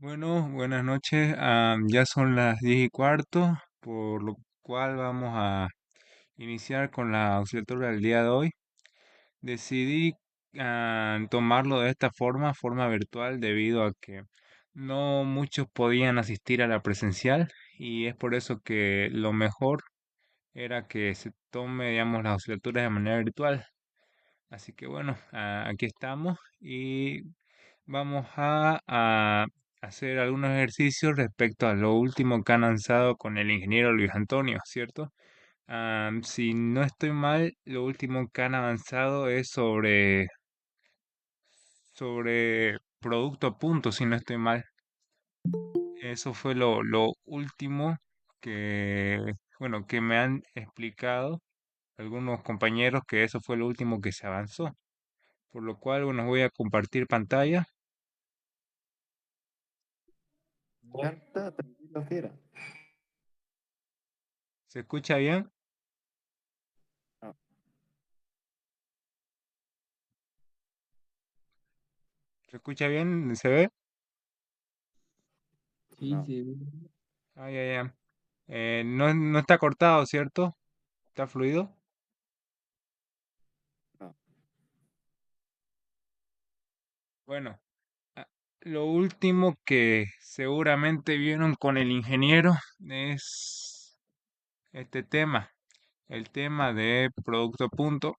Bueno, buenas noches. Ya son las 10:15, por lo cual vamos a iniciar con la asignatura del día de hoy. Decidí tomarlo de esta forma virtual, debido a que no muchos podían asistir a la presencial, y es por eso que lo mejor era que se tome, digamos, las asignaturas de manera virtual. Así que bueno, aquí estamos y vamos a hacer algunos ejercicios respecto a lo último que han lanzado con el ingeniero Luis Antonio, ¿cierto? Si no estoy mal, lo último que han avanzado es sobre producto a punto, si no estoy mal. Eso fue lo último bueno, que me han explicado algunos compañeros, que eso fue lo último que se avanzó. Por lo cual, bueno, voy a compartir pantalla. Ya está, tranquilo, fiera. ¿Se escucha bien? Ah, ¿Se escucha bien? ¿Se ve? Sí, no, Sí. Ah, ya, ya. No está cortado, ¿cierto? ¿Está fluido? no. Bueno, ah, lo último que seguramente vieron con el ingeniero es este tema, el tema de producto punto.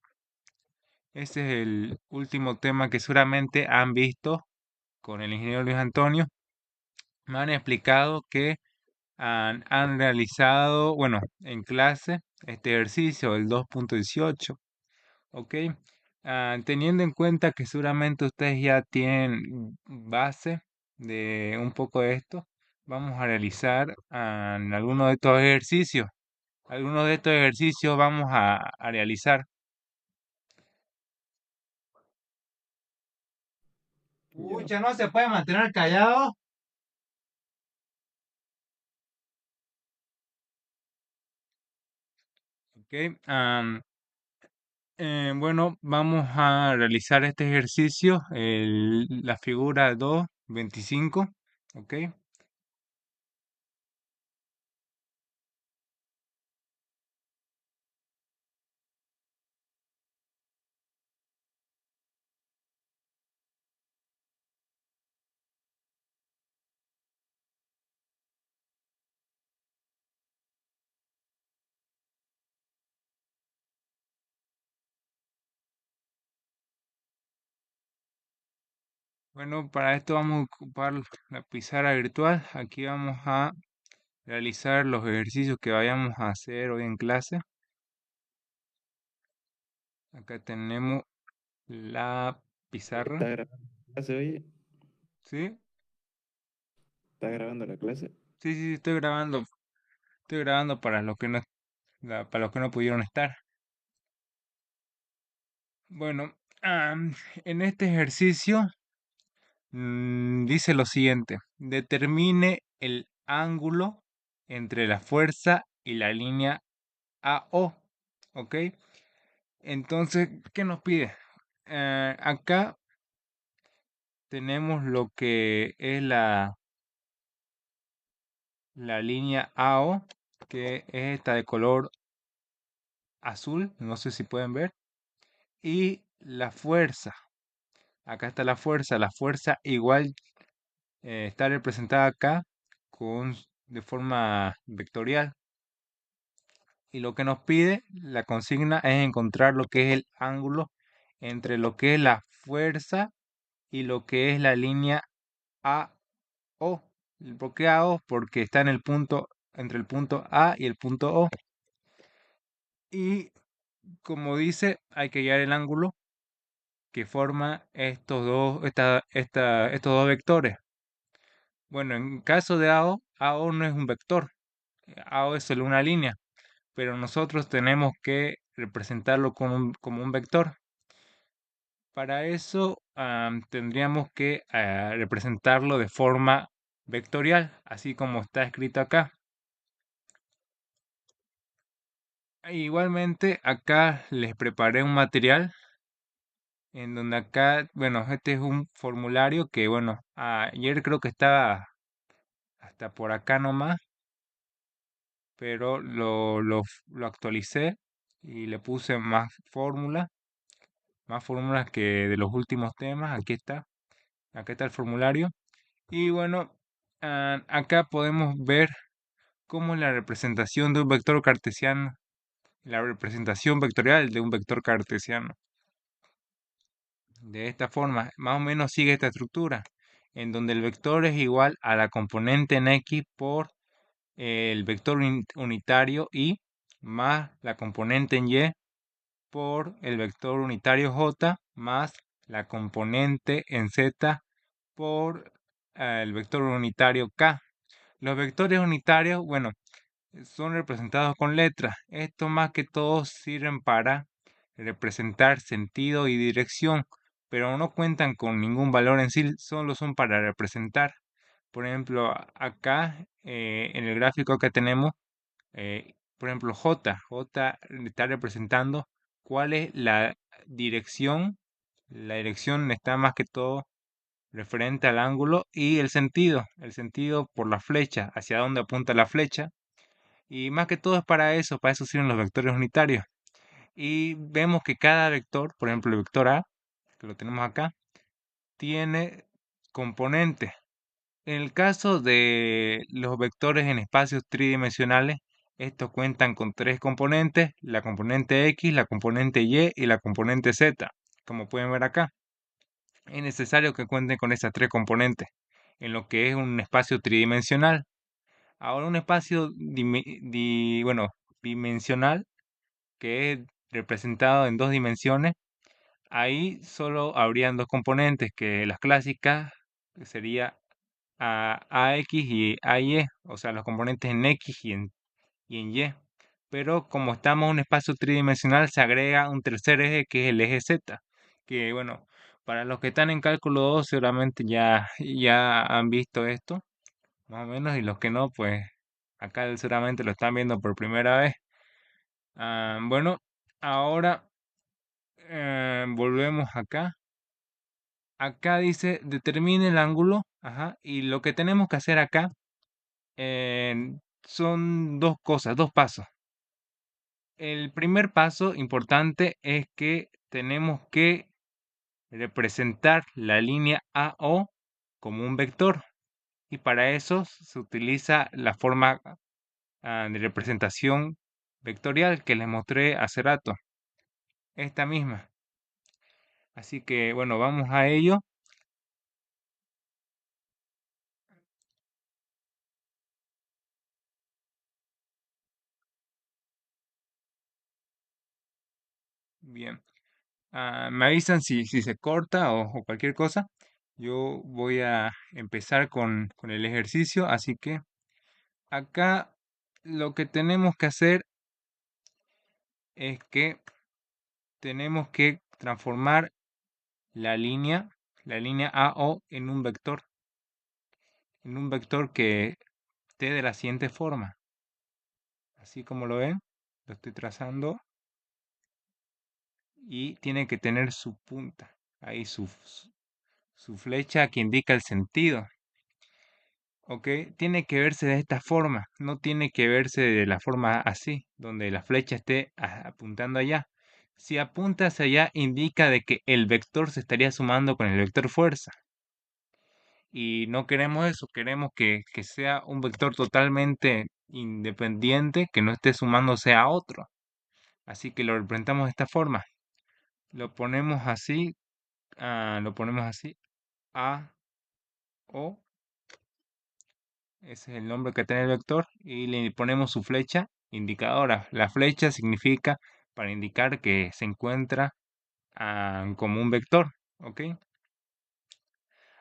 Ese es el último tema que seguramente han visto con el ingeniero Luis Antonio. Me han explicado que han realizado, bueno, en clase, este ejercicio, el 2.18. Ok. Teniendo en cuenta que seguramente ustedes ya tienen base de un poco de esto, vamos a realizar algunos de estos ejercicios. Algunos de estos ejercicios vamos a realizar. Ya. Pucha, no se puede mantener callado. Ok. Bueno, vamos a realizar este ejercicio, la figura 2.25. Ok. Bueno, para esto vamos a ocupar la pizarra virtual. Aquí vamos a realizar los ejercicios que vayamos a hacer hoy en clase. Acá tenemos la pizarra. ¿Está grabando la clase, oye? ¿Sí? ¿Está grabando la clase? Sí, sí, sí, estoy grabando. Estoy grabando para los que para los que no pudieron estar. Bueno, en este ejercicio dice lo siguiente: determine el ángulo entre la fuerza y la línea AO. ¿Ok? Entonces, ¿qué nos pide? Acá tenemos lo que es la línea AO, que es esta de color azul, no sé si pueden ver, y la fuerza. Acá está la fuerza igual está representada acá de forma vectorial. Y lo que nos pide la consigna es encontrar lo que es el ángulo entre lo que es la fuerza y lo que es la línea AO. ¿Por qué AO? Porque está en el punto, entre el punto A y el punto O. Y como dice, hay que hallar el ángulo que forma estos dos vectores. Bueno, en caso de AO, AO no es un vector, AO es solo una línea, pero nosotros tenemos que representarlo como un vector. Para eso tendríamos que representarlo de forma vectorial, así como está escrito acá. Igualmente, acá les preparé un material en donde acá, bueno, este es un formulario que, bueno, ayer creo que estaba hasta por acá nomás, pero lo actualicé y le puse más fórmulas que de los últimos temas. Acá está el formulario. Y bueno, acá podemos ver cómo es la representación de un vector cartesiano, la representación vectorial de un vector cartesiano. De esta forma, más o menos sigue esta estructura, en donde el vector es igual a la componente en X por el vector unitario Y más la componente en Y por el vector unitario J más la componente en Z por el vector unitario K. Los vectores unitarios, bueno, son representados con letras. Esto más que todo sirven para representar sentido y dirección, pero no cuentan con ningún valor en sí, solo son para representar. Por ejemplo, acá en el gráfico que tenemos, por ejemplo, J está representando cuál es la dirección. La dirección está más que todo referente al ángulo y el sentido por la flecha, hacia dónde apunta la flecha. Y más que todo es para eso sirven los vectores unitarios. Y vemos que cada vector, por ejemplo el vector A, que lo tenemos acá, tiene componentes. En el caso de los vectores en espacios tridimensionales, estos cuentan con tres componentes, la componente X, la componente Y y la componente Z. Como pueden ver acá, es necesario que cuenten con esas tres componentes en lo que es un espacio tridimensional. Ahora un espacio bueno, dimensional que es representado en dos dimensiones, ahí solo habrían dos componentes, que las clásicas que sería AX y AY, o sea, los componentes en X y en Y. Pero como estamos en un espacio tridimensional, se agrega un tercer eje que es el eje Z, que bueno, para los que están en cálculo 2 seguramente ya han visto esto, más o menos, y los que no, pues acá seguramente lo están viendo por primera vez. Bueno, ahora volvemos acá. Acá dice determine el ángulo. Ajá, y lo que tenemos que hacer acá son dos cosas, dos pasos. El primer paso importante es que tenemos que representar la línea AO como un vector. Y para eso se utiliza la forma de representación vectorial que les mostré hace rato. Esta misma. Así que bueno, vamos a ello. Bien. Me avisan si se corta o cualquier cosa. Yo voy a empezar con el ejercicio. Así que acá lo que tenemos que hacer es que tenemos que transformar la línea AO en un vector que esté de la siguiente forma. Así como lo ven, lo estoy trazando y tiene que tener su punta, ahí su flecha que indica el sentido. ¿Ok? Tiene que verse de esta forma, no tiene que verse de la forma así, donde la flecha esté apuntando allá. Si apunta hacia allá, indica de que el vector se estaría sumando con el vector fuerza. Y no queremos eso, queremos que sea un vector totalmente independiente, que no esté sumándose a otro. Así que lo representamos de esta forma. Lo ponemos así, A, O, ese es el nombre que tiene el vector, y le ponemos su flecha indicadora. La flecha significa para indicar que se encuentra como un vector, ¿ok?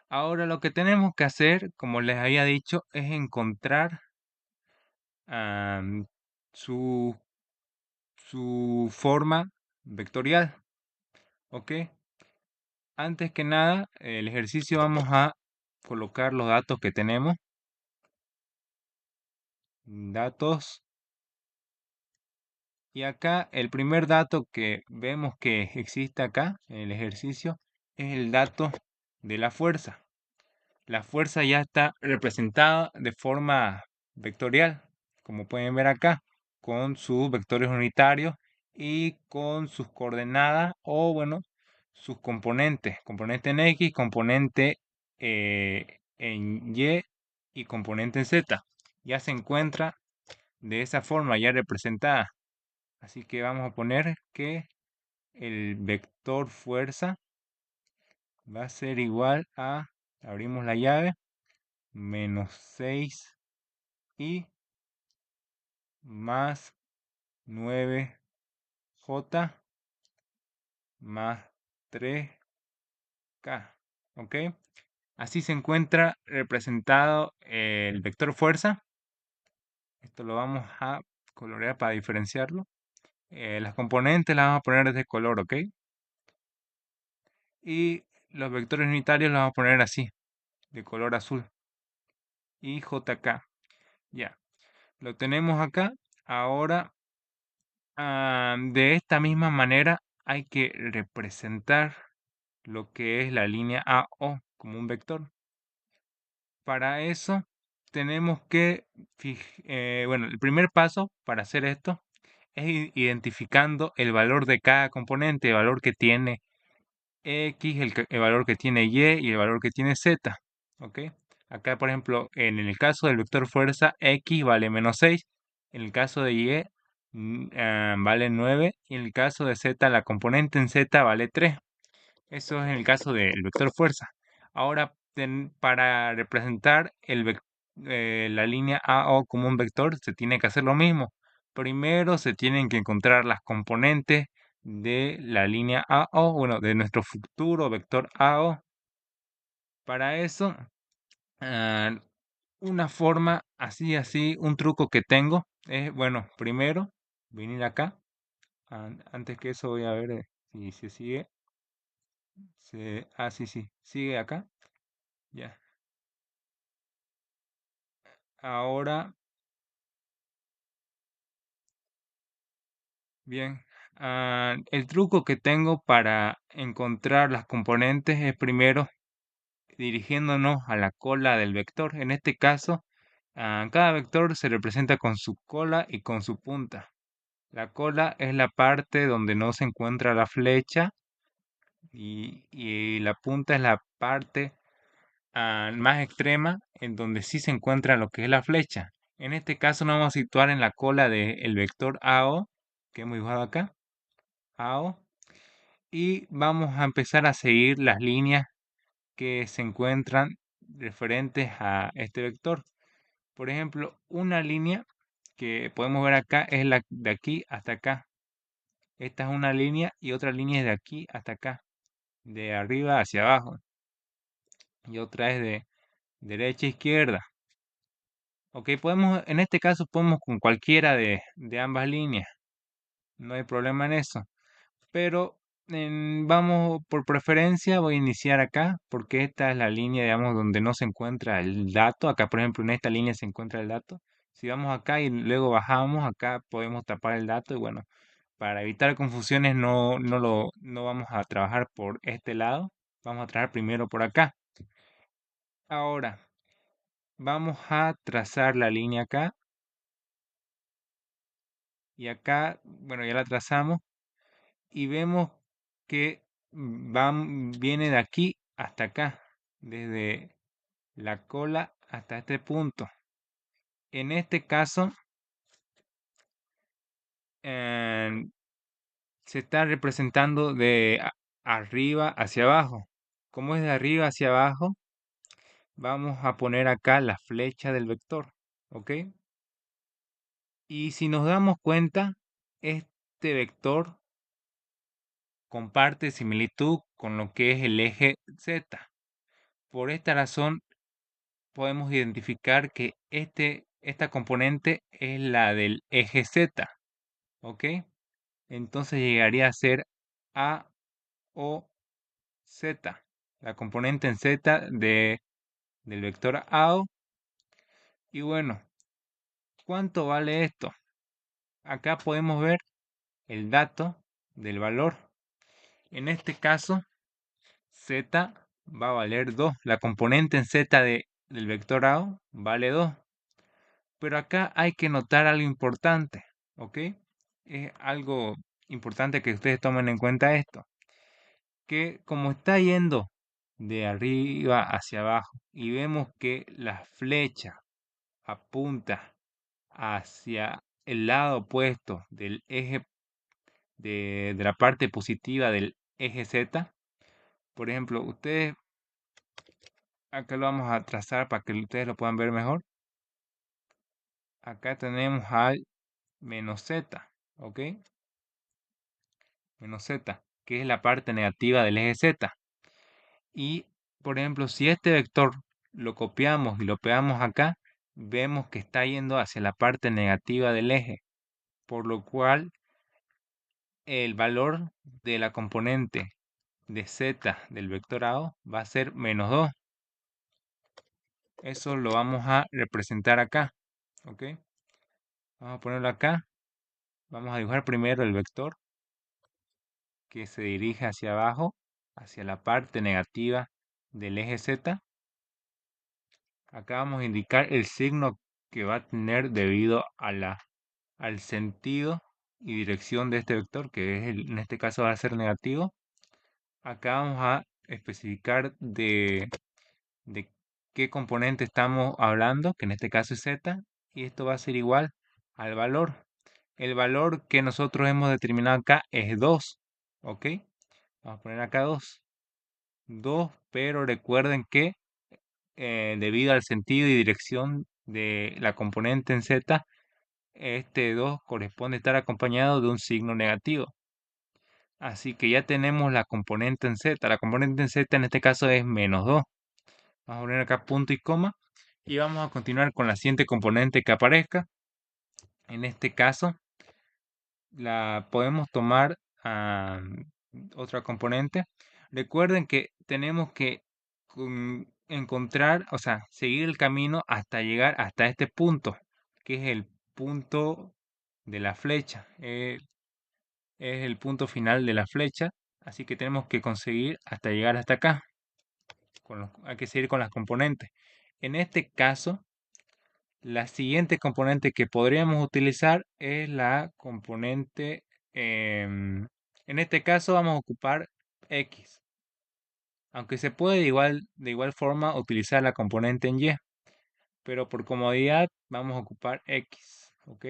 Ahora lo que tenemos que hacer, como les había dicho, es encontrar am, su, su forma vectorial, ¿ok? Antes que nada, el ejercicio vamos a colocar los datos que tenemos. Datos. Y acá el primer dato que vemos que existe acá en el ejercicio es el dato de la fuerza. la fuerza ya está representada de forma vectorial, como pueden ver acá, con sus vectores unitarios y con sus coordenadas o, bueno, sus componentes, componente en X, componente en Y y componente en Z. Ya se encuentra de esa forma ya representada. Así que vamos a poner que el vector fuerza va a ser igual a, abrimos la llave, menos 6 y más 9J más 3K. ¿Ok? Así se encuentra representado el vector fuerza. Esto lo vamos a colorear para diferenciarlo. Las componentes las vamos a poner de color, ¿ok? Y los vectores unitarios los vamos a poner así, de color azul. Y JK. Ya, lo tenemos acá. Ahora, de esta misma manera, hay que representar lo que es la línea AO como un vector. Para eso, tenemos que, bueno, el primer paso para hacer esto es identificando el valor de cada componente, el valor que tiene X, el valor que tiene Y y el valor que tiene Z. ¿Ok? Acá, por ejemplo, en el caso del vector fuerza, X vale menos 6. En el caso de Y, vale 9. Y en el caso de Z, la componente en Z vale 3. Eso es en el caso del vector fuerza. Ahora, para representar la línea AO como un vector, se tiene que hacer lo mismo. Primero se tienen que encontrar las componentes de la línea AO, bueno, de nuestro futuro vector AO. Para eso, ah, una forma así, un truco que tengo es, bueno, primero venir acá. Antes que eso voy a ver si se sigue. Sí, sigue acá. Ya. Ahora, bien. El truco que tengo para encontrar las componentes es primero dirigiéndonos a la cola del vector. En este caso, cada vector se representa con su cola y con su punta. La cola es la parte donde no se encuentra la flecha y la punta es la parte más extrema en donde sí se encuentra lo que es la flecha. En este caso nos vamos a situar en la cola del vector AO que hemos dibujado acá, AO, y vamos a empezar a seguir las líneas que se encuentran referentes a este vector. Por ejemplo, una línea que podemos ver acá es la de aquí hasta acá. Esta es una línea y otra línea es de aquí hasta acá, de arriba hacia abajo. Y otra es de derecha a izquierda. Ok, podemos, en este caso podemos con cualquiera de ambas líneas. No hay problema en eso. Pero vamos por preferencia, voy a iniciar acá, porque esta es la línea, digamos, donde no se encuentra el dato. Acá, por ejemplo, en esta línea se encuentra el dato. Si vamos acá y luego bajamos, acá podemos tapar el dato y bueno, para evitar confusiones no vamos a trabajar por este lado, vamos a trabajar primero por acá. Ahora, vamos a trazar la línea acá y acá, bueno, ya la trazamos y vemos que viene de aquí hasta acá, desde la cola hasta este punto. En este caso, eh, se está representando de arriba hacia abajo. Como es de arriba hacia abajo, vamos a poner acá la flecha del vector, ¿ok? Y si nos damos cuenta, este vector comparte similitud con lo que es el eje Z. Por esta razón, podemos identificar que esta componente es la del eje Z, ¿ok? Entonces llegaría a ser A o Z, la componente en Z del vector AO. Y bueno, ¿cuánto vale esto? Acá podemos ver el dato del valor. En este caso, Z va a valer 2. La componente en z del vector A vale 2. Pero acá hay que notar algo importante, ¿ok? Es algo importante que ustedes tomen en cuenta esto, que como está yendo de arriba hacia abajo y vemos que la flecha apunta hacia el lado opuesto del eje de la parte positiva del eje Z, por ejemplo, ustedes, acá lo vamos a trazar para que ustedes lo puedan ver mejor. Acá tenemos al menos Z, ¿ok? Menos Z, que es la parte negativa del eje Z. Y, por ejemplo, si este vector lo copiamos y lo pegamos acá, vemos que está yendo hacia la parte negativa del eje, por lo cual el valor de la componente de Z del vector A va a ser menos 2. Eso lo vamos a representar acá, ¿ok? Vamos a ponerlo acá. Vamos a dibujar primero el vector que se dirige hacia abajo, hacia la parte negativa del eje Z. Acá vamos a indicar el signo que va a tener debido a al sentido y dirección de este vector, que es en este caso va a ser negativo. Acá vamos a especificar de qué componente estamos hablando, que en este caso es z, y esto va a ser igual al valor. El valor que nosotros hemos determinado acá es 2, ¿ok? Vamos a poner acá 2. 2, pero recuerden que debido al sentido y dirección de la componente en z, este 2 corresponde estar acompañado de un signo negativo. Así que ya tenemos la componente en z. La componente en z en este caso es menos 2. Vamos a poner acá punto y coma. Y vamos a continuar con la siguiente componente que aparezca. En este caso, la podemos tomar a otra componente. Recuerden que tenemos que encontrar, o sea, seguir el camino hasta llegar hasta este punto, que es el punto de la flecha. Es el punto final de la flecha. Así que tenemos que conseguir hasta llegar hasta acá. Hay que seguir con las componentes. En este caso, la siguiente componente que podríamos utilizar es la componente, en este caso vamos a ocupar X, aunque se puede de igual forma utilizar la componente en Y, pero por comodidad vamos a ocupar X, ¿ok?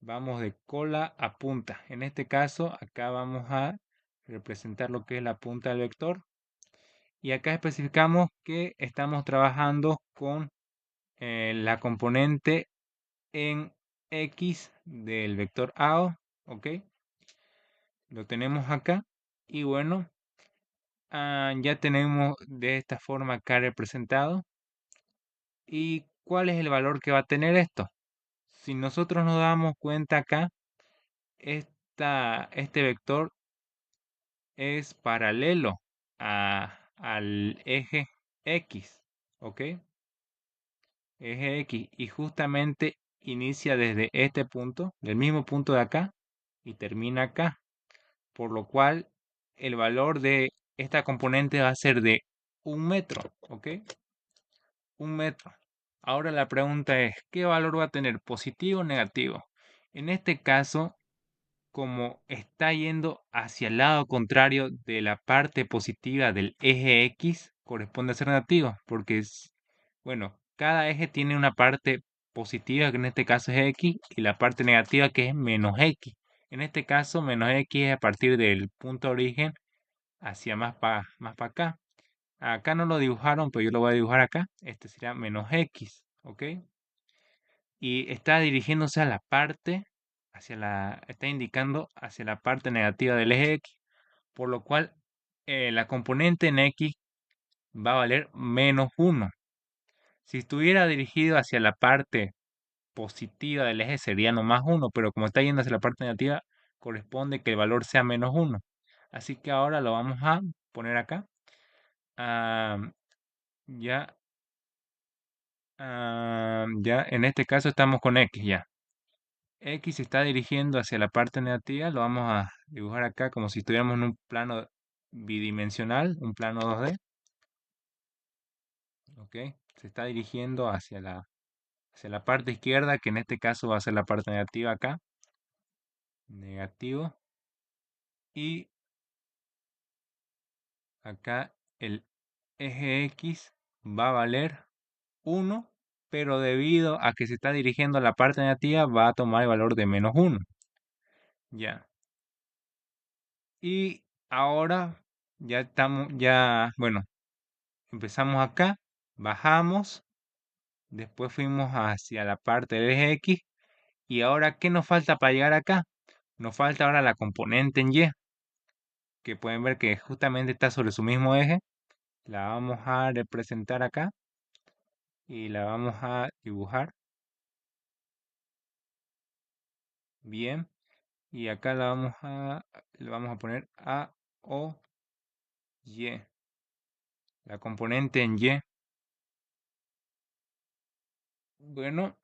Vamos de cola a punta. En este caso, acá vamos a representar lo que es la punta del vector. Y acá especificamos que estamos trabajando con la componente en X del vector A, ¿ok? Lo tenemos acá. Y bueno, ya tenemos de esta forma acá representado. ¿Y cuál es el valor que va a tener esto? Si nosotros nos damos cuenta acá, este vector es paralelo al eje X, ¿ok? Eje X y justamente inicia desde este punto, del mismo punto de acá, y termina acá, por lo cual el valor de esta componente va a ser de 1 metro, ¿ok? 1 metro. Ahora la pregunta es, ¿qué valor va a tener? ¿Positivo o negativo? En este caso, como está yendo hacia el lado contrario de la parte positiva del eje X, corresponde a ser negativo, porque es, bueno, cada eje tiene una parte positiva, que en este caso es X, y la parte negativa, que es menos X. En este caso, menos X es a partir del punto de origen hacia más para acá. Acá no lo dibujaron, pero yo lo voy a dibujar acá. Este sería menos X, ¿ok? Y está dirigiéndose a la parte, está indicando hacia la parte negativa del eje X, por lo cual la componente en X va a valer menos 1. Si estuviera dirigido hacia la parte positiva del eje sería nomás 1, pero como está yendo hacia la parte negativa, corresponde que el valor sea menos 1. Así que ahora lo vamos a poner acá. Ah, ya, ya en este caso estamos con X ya. X se está dirigiendo hacia la parte negativa, lo vamos a dibujar acá como si estuviéramos en un plano bidimensional, un plano 2D, ¿ok? Se está dirigiendo hacia la parte izquierda, que en este caso va a ser la parte negativa acá, negativo, y acá el eje X va a valer 1, pero debido a que se está dirigiendo a la parte negativa, va a tomar el valor de -1. Ya. Y ahora ya estamos, bueno, empezamos acá, bajamos, después fuimos hacia la parte del eje X, y ahora, ¿qué nos falta para llegar acá? Nos falta ahora la componente en Y, que pueden ver que justamente está sobre su mismo eje. La vamos a representar acá y la vamos a dibujar bien. Y acá le vamos a poner A, O, Y, la componente en Y. Bueno,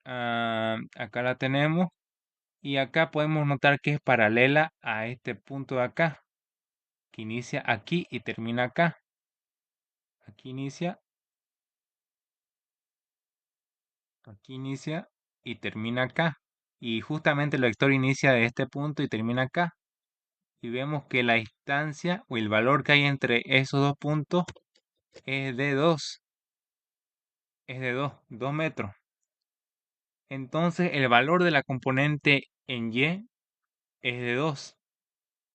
acá la tenemos. Y acá podemos notar que es paralela a este punto de acá, que inicia aquí y termina acá. Aquí inicia y termina acá. Y justamente el vector inicia de este punto y termina acá. Y vemos que la distancia o el valor que hay entre esos dos puntos es de 2. Es de 2 metros. Entonces el valor de la componente en Y es de 2.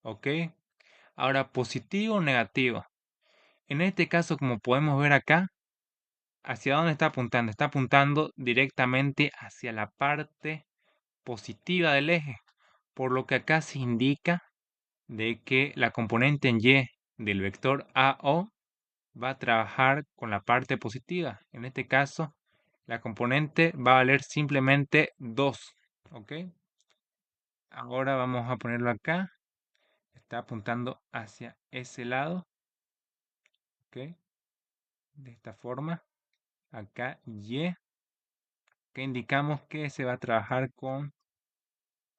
¿Ok? Ahora, positivo o negativo. En este caso, como podemos ver acá, ¿hacia dónde está apuntando? Está apuntando directamente hacia la parte positiva del eje, por lo que acá se indica de que la componente en Y del vector AO va a trabajar con la parte positiva. En este caso, la componente va a valer simplemente 2. ¿Ok? Ahora vamos a ponerlo acá. Está apuntando hacia ese lado. ¿Ok? De esta forma. Acá Y, que indicamos que se va a trabajar con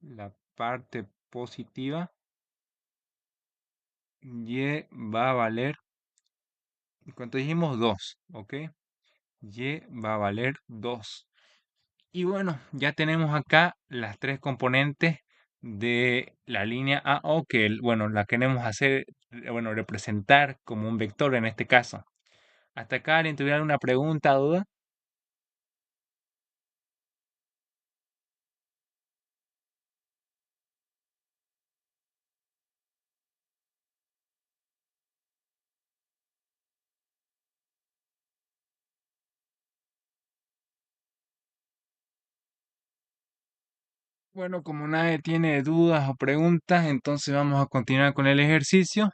la parte positiva. Y va a valer, ¿cuánto dijimos? 2, ¿ok? Y va a valer 2. Y bueno, ya tenemos acá las tres componentes de la línea AO que, bueno, la queremos hacer, bueno, representar como un vector en este caso. Hasta acá, ¿alguien tuviera alguna pregunta o duda? Bueno, como nadie tiene dudas o preguntas, entonces vamos a continuar con el ejercicio.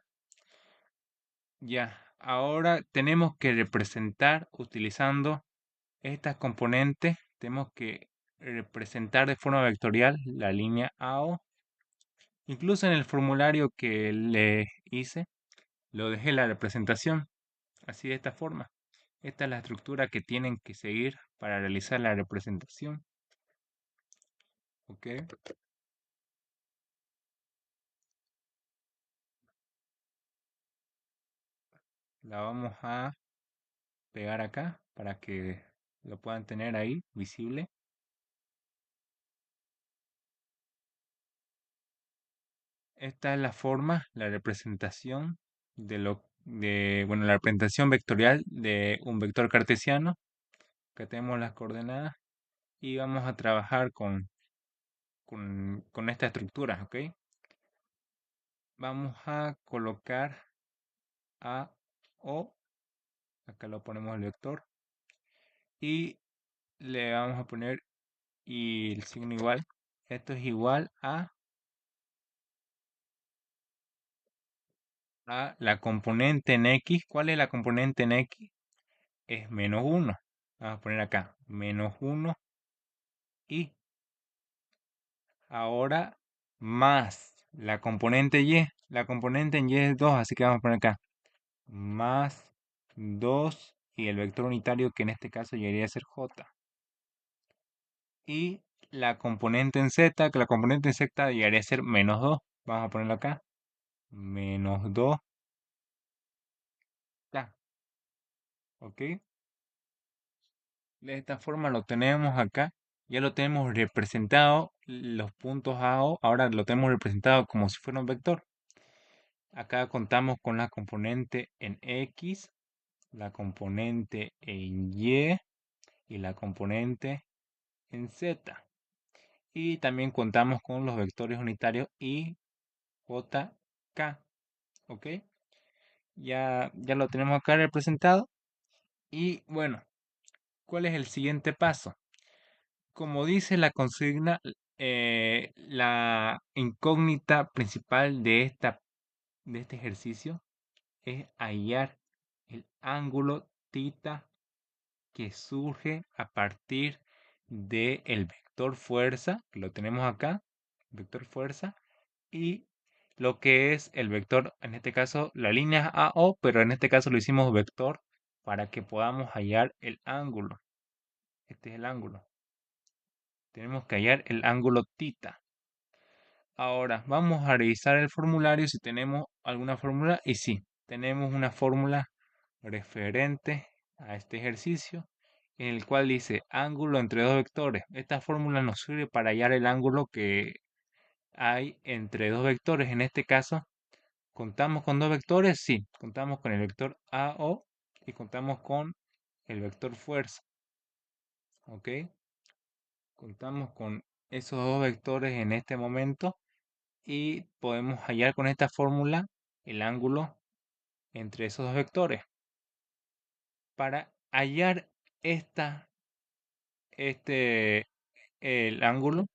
Ya, ahora tenemos que representar utilizando estas componentes. Tenemos que representar de forma vectorial la línea AO. Incluso en el formulario que le hice, lo dejé la representación, así de esta forma. Esta es la estructura que tienen que seguir para realizar la representación. ¿Ok? La vamos a pegar acá para que lo puedan tener ahí visible. Esta es la forma, la representación bueno, la representación vectorial de un vector cartesiano. Que tenemos las coordenadas y vamos a trabajar con esta estructura, ¿ok? Vamos a colocar a O, acá lo ponemos el vector, y le vamos a poner y el signo igual. Esto es igual a la componente en X. ¿Cuál es la componente en X? Es -1. Vamos a poner acá, -1 y ahora más la componente Y. La componente en Y es 2, así que vamos a poner acá más 2 y el vector unitario que en este caso llegaría a ser J. Y la componente en Z, que la componente en Z llegaría a ser -2. Vamos a ponerlo acá. menos 2 ta, ¿ok? De esta forma lo tenemos acá. Ya lo tenemos representado, los puntos A, O, ahora lo tenemos representado como si fuera un vector. Acá contamos con la componente en X, la componente en Y y la componente en Z. Y también contamos con los vectores unitarios I, J, K. ¿Ok? Ya lo tenemos acá representado. Y bueno, ¿cuál es el siguiente paso? Como dice la consigna, la incógnita principal de este ejercicio es hallar el ángulo θ que surge a partir del vector fuerza, que lo tenemos acá, vector fuerza, y lo que es el vector, en este caso la línea AO, pero en este caso lo hicimos vector para que podamos hallar el ángulo. Este es el ángulo. Tenemos que hallar el ángulo θ. Ahora, vamos a revisar el formulario si tenemos alguna fórmula. Y sí, tenemos una fórmula referente a este ejercicio en el cual dice ángulo entre dos vectores. Esta fórmula nos sirve para hallar el ángulo que hay entre dos vectores. En este caso, ¿contamos con dos vectores? Sí, contamos con el vector AO y contamos con el vector fuerza. ¿Ok? Contamos con esos dos vectores en este momento y podemos hallar con esta fórmula el ángulo entre esos dos vectores. Para hallar este, el ángulo,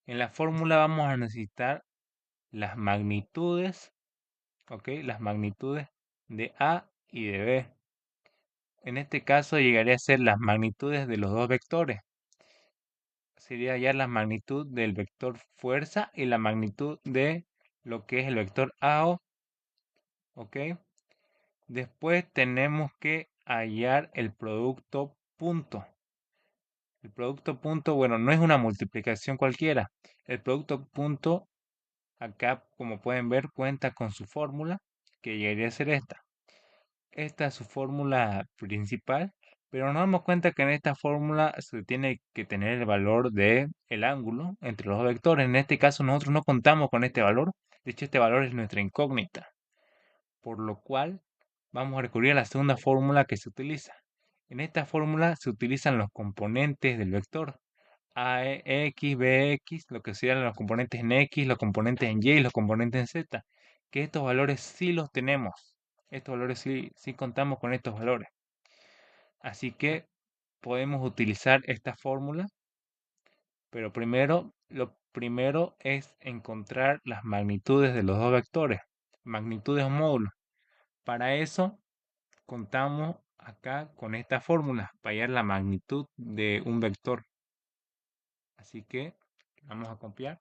en la fórmula vamos a necesitar las magnitudes, ¿ok? Las magnitudes de A y de B. En este caso llegaría a ser las magnitudes de los dos vectores. Sería ya la magnitud del vector fuerza y la magnitud de lo que es el vector AO, ¿ok? Después tenemos que hallar el producto punto. El producto punto, bueno, no es una multiplicación cualquiera. El producto punto, acá como pueden ver, cuenta con su fórmula, que llegaría a ser esta. Esta es su fórmula principal, pero nos damos cuenta que en esta fórmula se tiene que tener el valor de el ángulo entre los dos vectores. En este caso nosotros no contamos con este valor. De hecho, este valor es nuestra incógnita, por lo cual vamos a recurrir a la segunda fórmula que se utiliza. En esta fórmula se utilizan los componentes del vector AX, BX, lo que sean los componentes en X, los componentes en Y y los componentes en Z, que estos valores sí los tenemos. Estos valores sí contamos con estos valores. Así que podemos utilizar esta fórmula, pero lo primero es encontrar las magnitudes de los dos vectores, magnitudes o módulos. Para eso contamos acá con esta fórmula para hallar la magnitud de un vector. Así que vamos a copiar.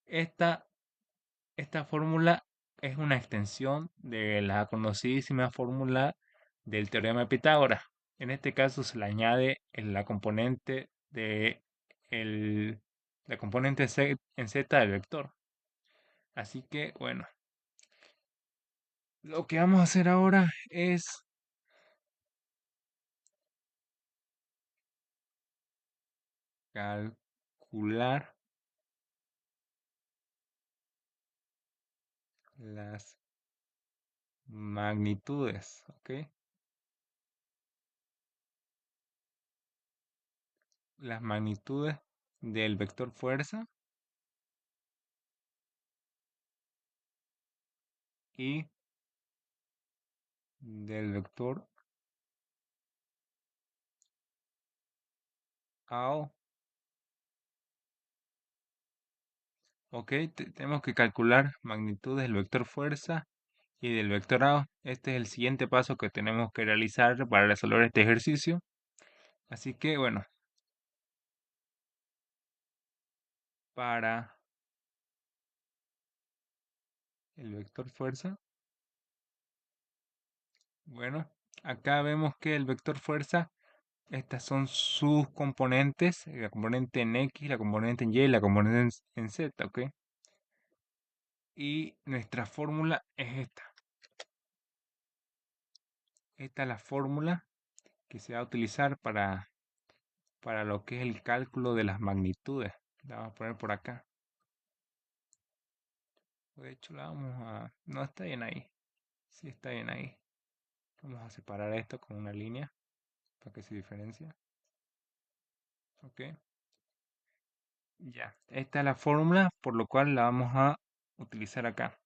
Esta, esta fórmula es una extensión de la conocidísima fórmula del teorema de Pitágoras. En este caso se le añade la componente la componente en z del vector. Así que bueno, lo que vamos a hacer ahora es calcular las magnitudes, ¿ok? Las magnitudes del vector fuerza y del vector AO. Ok, tenemos que calcular magnitudes del vector fuerza y del vector AO. Este es el siguiente paso que tenemos que realizar para resolver este ejercicio. Así que bueno, para el vector fuerza, bueno, acá vemos que el vector fuerza, estas son sus componentes, la componente en X, la componente en Y y la componente en Z, ¿ok? Y nuestra fórmula es esta. Esta es la fórmula que se va a utilizar para lo que es el cálculo de las magnitudes. La vamos a poner por acá. De hecho, la vamos a... No está bien ahí. Sí está bien ahí. Vamos a separar esto con una línea para que se diferencie. Ok. Ya. Esta es la fórmula por lo cual la vamos a utilizar acá.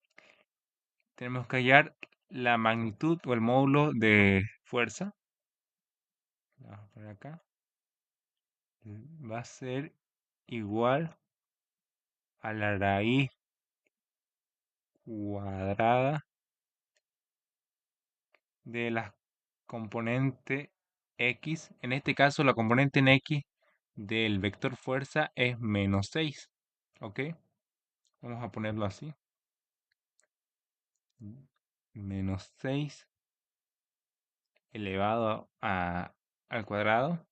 Tenemos que hallar la magnitud o el módulo de fuerza. La vamos a poner acá. Va a ser igual a la raíz cuadrada de la componente x. En este caso, la componente en x del vector fuerza es -6. ¿Ok? Vamos a ponerlo así. -6 elevado al cuadrado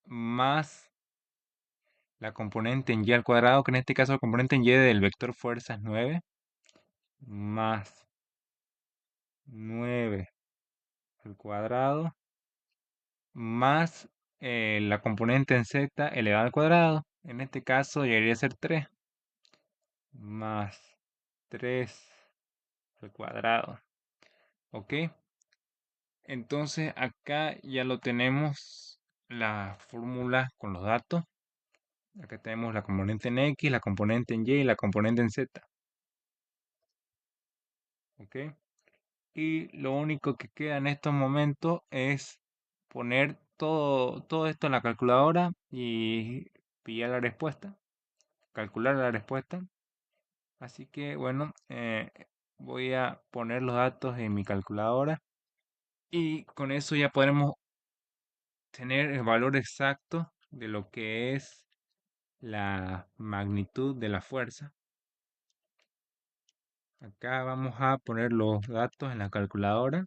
más la componente en y al cuadrado, que en este caso la componente en y del vector fuerza es 9, más 9 al cuadrado, más la componente en z elevado al cuadrado. En este caso llegaría a ser 3, más 3 al cuadrado. ¿Ok? Entonces acá ya lo tenemos la fórmula con los datos. Acá tenemos la componente en X, la componente en Y y la componente en Z. ¿Ok? Y lo único que queda en estos momentos es poner todo esto en la calculadora y pillar la respuesta, calcular la respuesta. Así que bueno, voy a poner los datos en mi calculadora y con eso ya podremos tener el valor exacto de lo que es la magnitud de la fuerza. Acá vamos a poner los datos en la calculadora.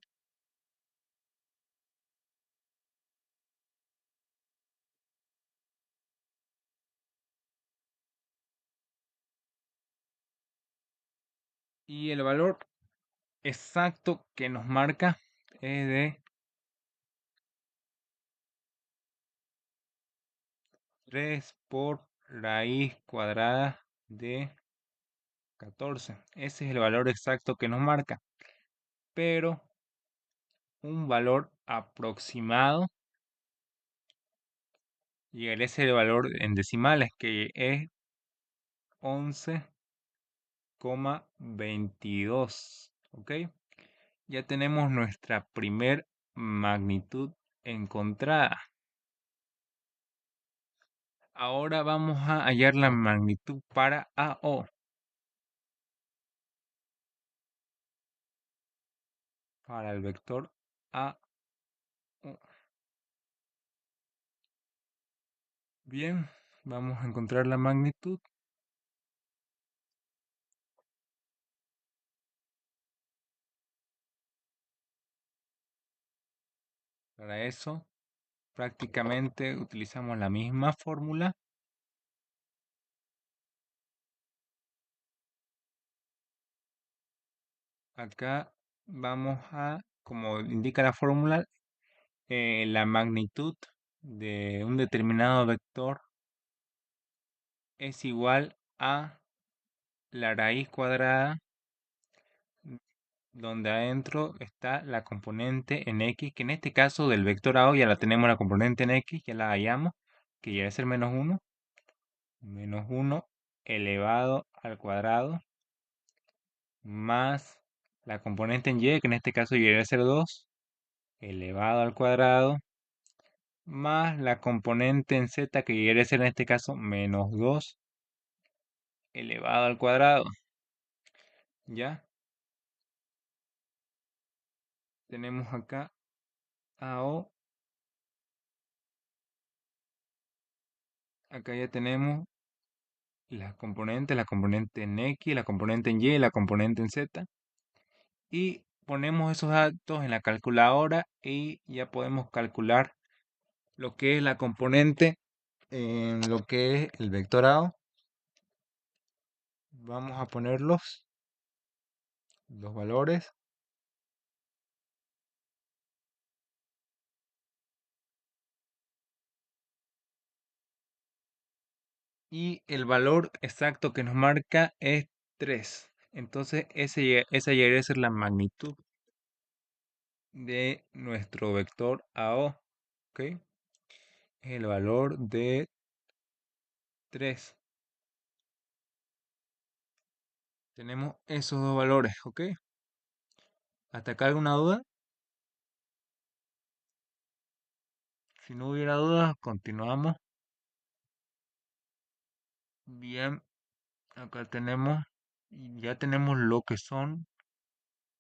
Y el valor exacto que nos marca es de 3 por raíz cuadrada de 14. Ese es el valor exacto que nos marca. Pero un valor aproximado llegaría a ser el valor en decimales, que es 11,22. ¿Ok? Ya tenemos nuestra primer magnitud encontrada. Ahora vamos a hallar la magnitud para AO. Para el vector AO. Bien, vamos a encontrar la magnitud. Para eso, prácticamente utilizamos la misma fórmula. Acá vamos a, como indica la fórmula, la magnitud de un determinado vector es igual a la raíz cuadrada, donde adentro está la componente en x, que en este caso del vector AO ya la tenemos la componente en x, ya la hallamos, que ya es el menos 1 elevado al cuadrado, más la componente en y, que en este caso llegaría a ser 2 elevado al cuadrado, más la componente en z, que llegaría a ser en este caso menos 2 elevado al cuadrado. ¿Ya? Tenemos acá AO. Acá ya tenemos la componente en X, la componente en Y y la componente en Z. Y ponemos esos datos en la calculadora y ya podemos calcular lo que es la componente en lo que es el vectorado. Vamos a ponerlos, los valores, y el valor exacto que nos marca es 3. Entonces esa llegaría a ser la magnitud de nuestro vector AO. ¿Ok? El valor de 3. Tenemos esos dos valores. ¿Ok? ¿Hasta acá alguna duda? Si no hubiera dudas, continuamos. Bien, acá tenemos, y ya tenemos lo que son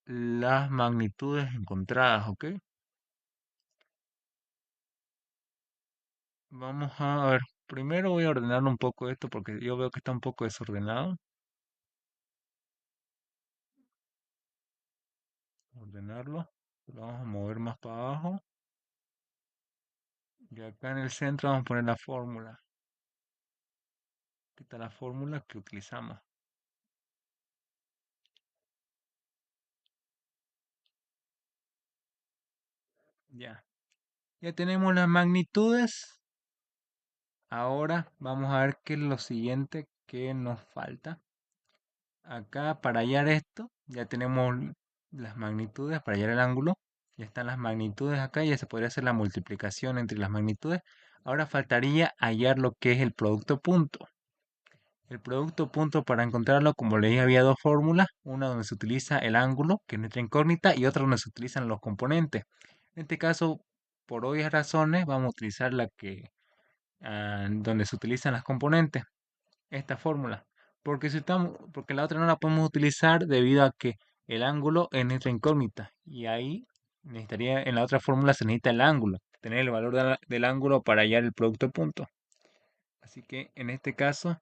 las magnitudes encontradas. ¿Ok? Vamos a ver. Primero voy a ordenar un poco esto porque yo veo que está un poco desordenado. Ordenarlo. Lo vamos a mover más para abajo. Y acá en el centro vamos a poner la fórmula. Aquí está la fórmula que utilizamos. Ya. Ya tenemos las magnitudes. Ahora vamos a ver qué es lo siguiente que nos falta. Acá para hallar esto, ya tenemos las magnitudes para hallar el ángulo. Ya están las magnitudes acá, ya se podría hacer la multiplicación entre las magnitudes. Ahora faltaría hallar lo que es el producto punto. El producto punto para encontrarlo, como le dije, había dos fórmulas, una donde se utiliza el ángulo, que es nuestra incógnita, y otra donde se utilizan los componentes. En este caso, por obvias razones, vamos a utilizar la que donde se utilizan las componentes, esta fórmula. Porque la otra no la podemos utilizar debido a que el ángulo es nuestra incógnita. Y ahí necesitaría, en la otra fórmula se necesita el ángulo, tener el valor del ángulo para hallar el producto punto. Así que en este caso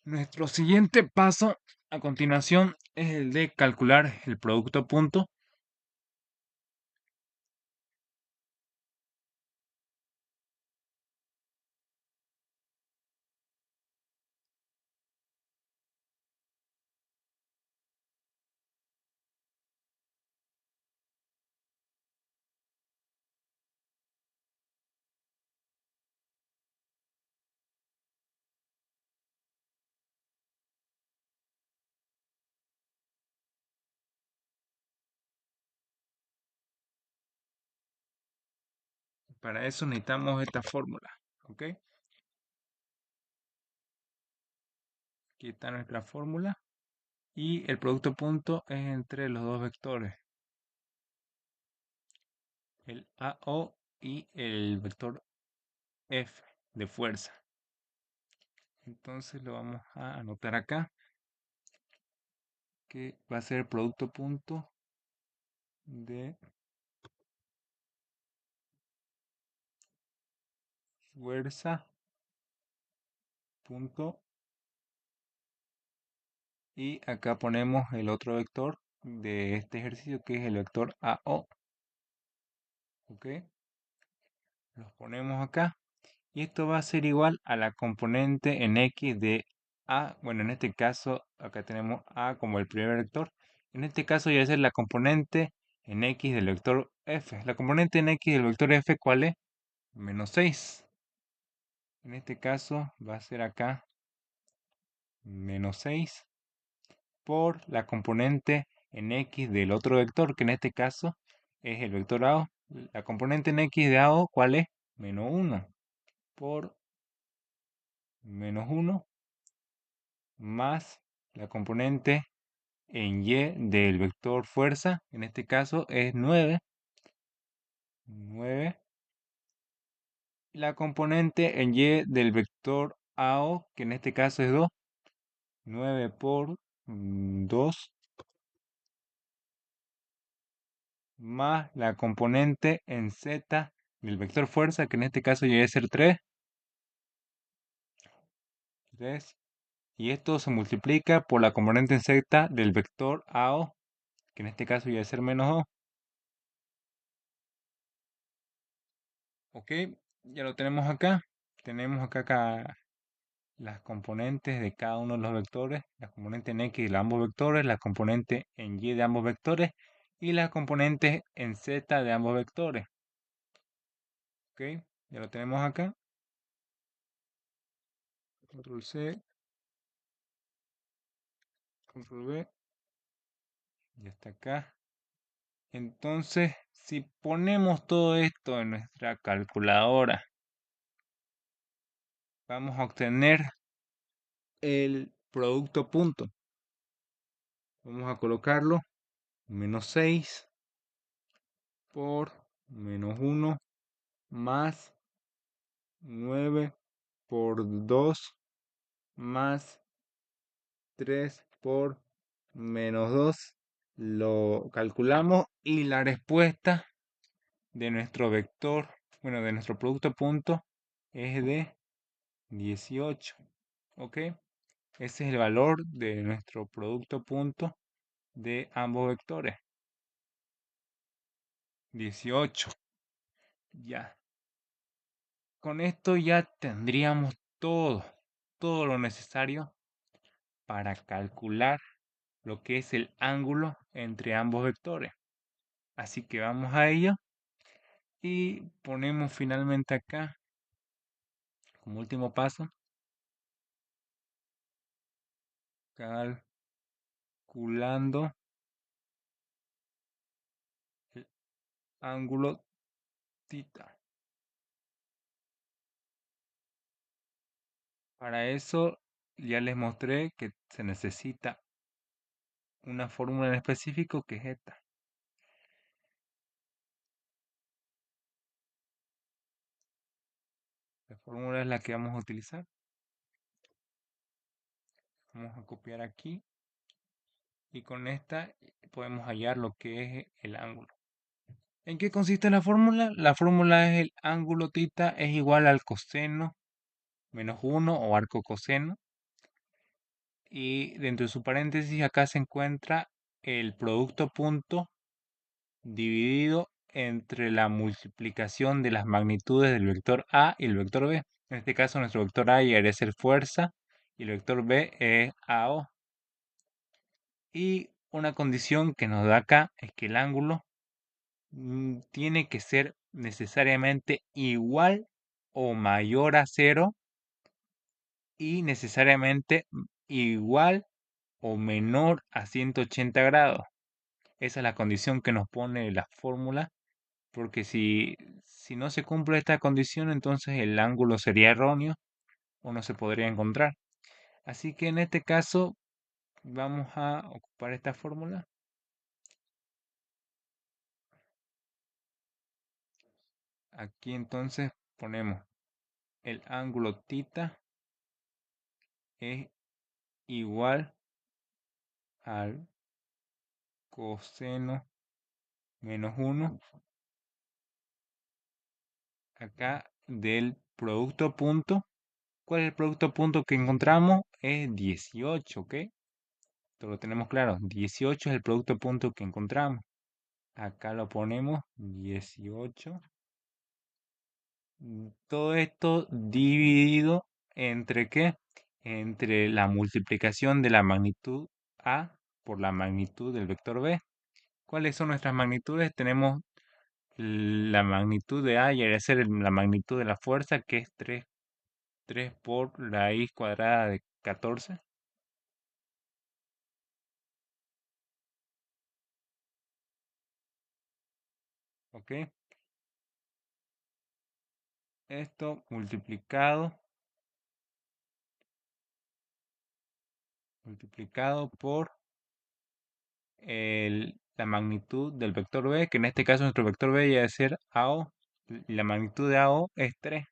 nuestro siguiente paso a continuación es el de calcular el producto punto. Para eso necesitamos esta fórmula. ¿Ok? Aquí está nuestra fórmula. Y el producto punto es entre los dos vectores, el AO y el vector F de fuerza. Entonces lo vamos a anotar acá, que va a ser el producto punto de fuerza punto. Y acá ponemos el otro vector de este ejercicio que es el vector AO. ¿Ok? Los ponemos acá. Y esto va a ser igual a la componente en X de A. Bueno, en este caso, acá tenemos A como el primer vector. En este caso ya va a ser la componente en X del vector F. La componente en X del vector F, ¿cuál es? -6. En este caso va a ser acá -6 por la componente en X del otro vector, que en este caso es el vector AO. La componente en X de AO, ¿cuál es? -1 por -1 más la componente en Y del vector fuerza, en este caso es 9. La componente en Y del vector AO, que en este caso es 2, 9 por 2, más la componente en Z del vector fuerza, que en este caso ya debe ser 3, 3, y esto se multiplica por la componente en Z del vector AO, que en este caso ya debe ser -2. Ok, ya lo tenemos acá. Tenemos acá las componentes de cada uno de los vectores, la componente en X de ambos vectores, la componente en Y de ambos vectores y las componentes en Z de ambos vectores. ¿Ok? Ya lo tenemos acá. Control C, Control V, ya está acá. Entonces, si ponemos todo esto en nuestra calculadora, vamos a obtener el producto punto. Vamos a colocarlo -6 por -1 más 9 por 2 más 3 por -2. Lo calculamos y la respuesta de nuestro vector, bueno, de nuestro producto punto es de 18. ¿Ok? Ese es el valor de nuestro producto punto de ambos vectores. 18. Ya. Con esto ya tendríamos todo lo necesario para calcular lo que es el ángulo entre ambos vectores. Así que vamos a ello y ponemos finalmente acá, como último paso, calculando el ángulo θ. Para eso ya les mostré que se necesita una fórmula en específico que es esta. La fórmula es la que vamos a utilizar. Vamos a copiar aquí y con esta podemos hallar lo que es el ángulo. ¿En qué consiste la fórmula? La fórmula es el ángulo θ es igual al coseno menos 1 o arco coseno. Y dentro de su paréntesis acá se encuentra el producto punto dividido entre la multiplicación de las magnitudes del vector A y el vector B. En este caso nuestro vector A llegaría a ser fuerza y el vector B es AO. Y una condición que nos da acá es que el ángulo tiene que ser necesariamente igual o mayor a cero y necesariamente igual o menor a 180 grados. Esa es la condición que nos pone la fórmula, porque si no se cumple esta condición, entonces el ángulo sería erróneo o no se podría encontrar. Así que en este caso vamos a ocupar esta fórmula. Aquí entonces ponemos el ángulo θ es igual al coseno menos 1 acá del producto punto. ¿Cuál es el producto punto que encontramos? Es 18, ¿ok? Esto lo tenemos claro. 18 es el producto punto que encontramos. Acá lo ponemos 18. Todo esto dividido entre ¿qué? Entre la multiplicación de la magnitud A por la magnitud del vector B. ¿Cuáles son nuestras magnitudes? Tenemos la magnitud de A y a ser la magnitud de la fuerza, que es 3 por raíz cuadrada de 14. ¿Ok? Esto multiplicado por la magnitud del vector B, que en este caso nuestro vector B ya debe ser AO, y la magnitud de AO es 3.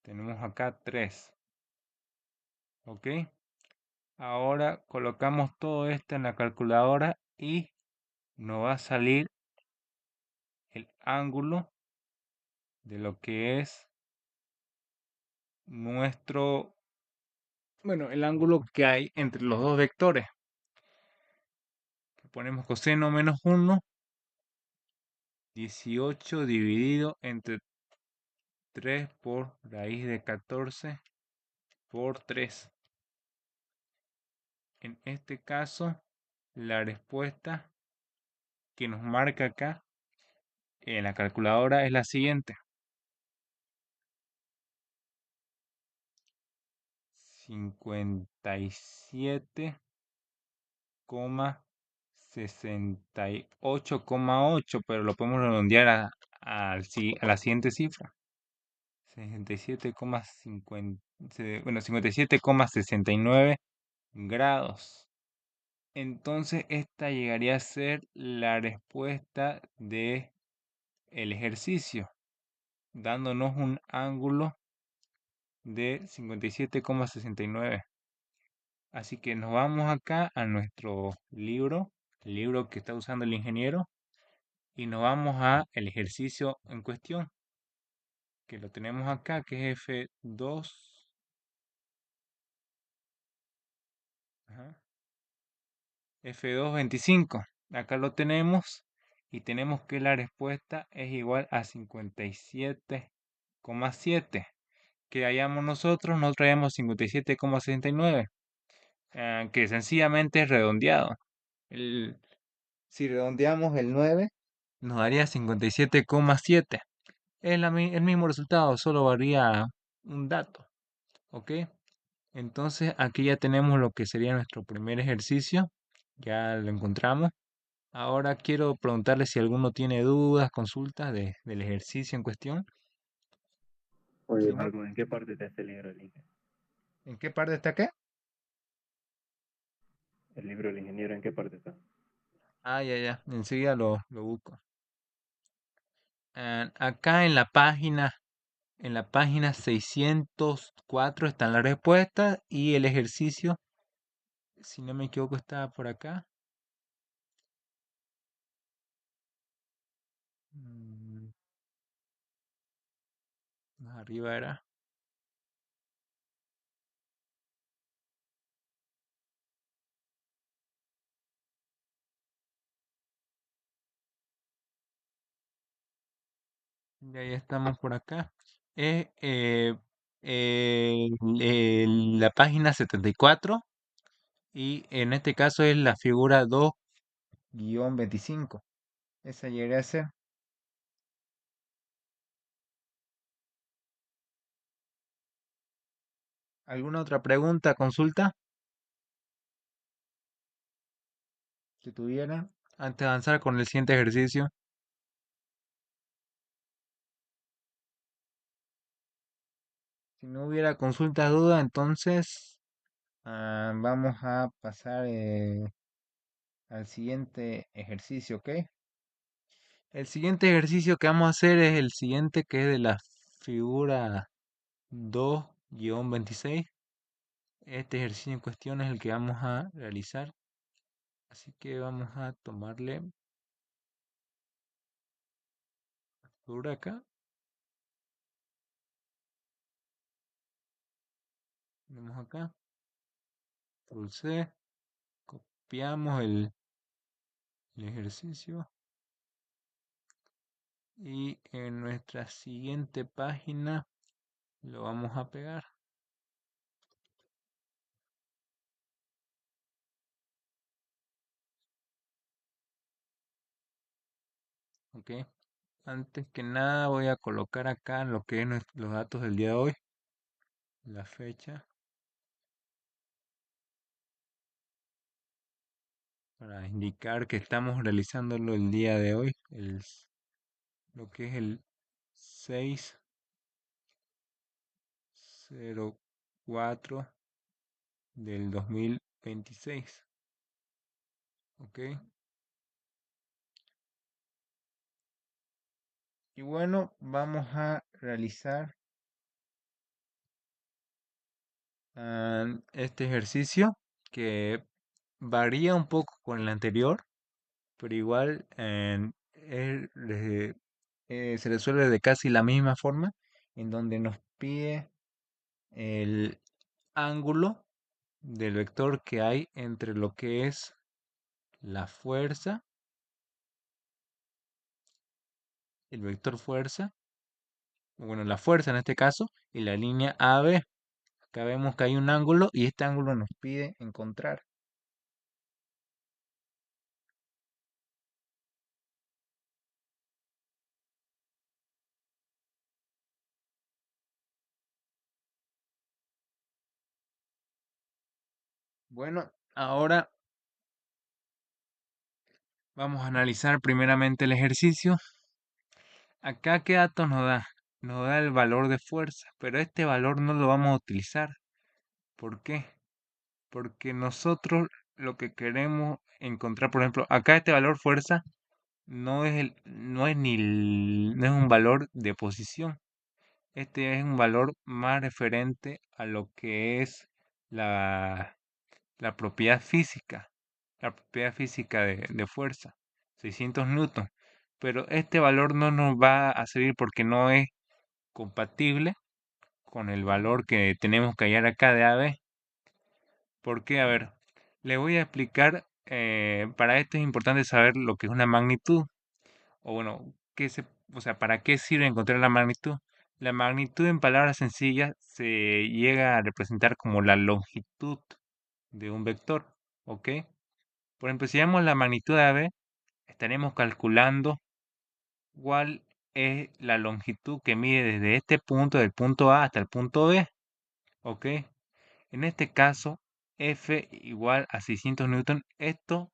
Tenemos acá 3. ¿Ok? Ahora colocamos todo esto en la calculadora y nos va a salir el ángulo de lo que es nuestro, bueno, el ángulo que hay entre los dos vectores. Ponemos coseno menos 1, 18 dividido entre 3 por raíz de 14 por 3. En este caso, la respuesta que nos marca acá en la calculadora es la siguiente: 57,68,8, pero lo podemos redondear a la siguiente cifra: 67,50, bueno, 57,69 grados. Entonces, esta llegaría a ser la respuesta de el ejercicio, dándonos un ángulo de 57,69. Así que nos vamos acá a nuestro libro, el libro que está usando el ingeniero, y nos vamos a el ejercicio en cuestión, que lo tenemos acá, que es F2, ajá, F225. Acá lo tenemos y tenemos que la respuesta es igual a 57,7. Que hayamos nosotros hayamos 57,69, que sencillamente es redondeado. El- si redondeamos el 9, nos daría 57,7. Es el mismo resultado, solo varía un dato, ¿ok? Entonces aquí ya tenemos lo que sería nuestro primer ejercicio, ya lo encontramos. Ahora quiero preguntarle si alguno tiene dudas, consultas del ejercicio en cuestión. Oye, Si no, Marco, ¿en qué parte está este libro del ingeniero? ¿en qué parte está acá? El libro del ingeniero, ¿en qué parte está? Ah, ya, enseguida lo busco. Acá en la página 604 están las respuestas y el ejercicio, si no me equivoco, está por acá. Mm, Más arriba era. Y ahí estamos por acá. Eh, eh, la página 74 y en este caso es la figura 2-25. Esa llegaría a ser. ¿Alguna otra pregunta, consulta? Si tuviera, antes de avanzar con el siguiente ejercicio. Si no hubiera consultas, duda, entonces vamos a pasar al siguiente ejercicio, ¿ok? El siguiente ejercicio que vamos a hacer es el siguiente, que es de la figura 2-26. Este ejercicio en cuestión es el que vamos a realizar. Así que vamos a tomarle por acá. Vemos acá. Pulse. Copiamos el ejercicio. Y en nuestra siguiente página lo vamos a pegar. Ok. Antes que nada voy a colocar acá lo que es los datos del día de hoy. La fecha. Para indicar que estamos realizándolo el día de hoy. Lo que es el 6/04 del 2026. Ok. Y bueno, vamos a realizar este ejercicio que varía un poco con el anterior, pero igual se resuelve de casi la misma forma, en donde nos pide el ángulo del vector que hay entre lo que es la fuerza, el vector fuerza, bueno, la fuerza en este caso, y la línea AB. Acá vemos que hay un ángulo y este ángulo nos pide encontrar. Bueno, ahora vamos a analizar primeramente el ejercicio. Acá, ¿qué datos nos da? Nos da el valor de fuerza, pero este valor no lo vamos a utilizar. ¿Por qué? Porque nosotros lo que queremos encontrar, por ejemplo, acá este valor fuerza no es no es un valor de posición. Este es un valor más referente a lo que es la, la propiedad física, la propiedad física de fuerza, 600 newton. Pero este valor no nos va a servir porque no es compatible con el valor que tenemos que hallar acá de AB. ¿Por qué? A ver, le voy a explicar, para esto es importante saber lo que es una magnitud, o bueno, o sea, ¿para qué sirve encontrar la magnitud? La magnitud en palabras sencillas se llega a representar como la longitud de un vector, ¿ok? Por ejemplo, si damos la magnitud de AB, estaremos calculando cuál es la longitud que mide desde este punto, del punto A hasta el punto B, ¿ok? En este caso, F igual a 600 newton. Esto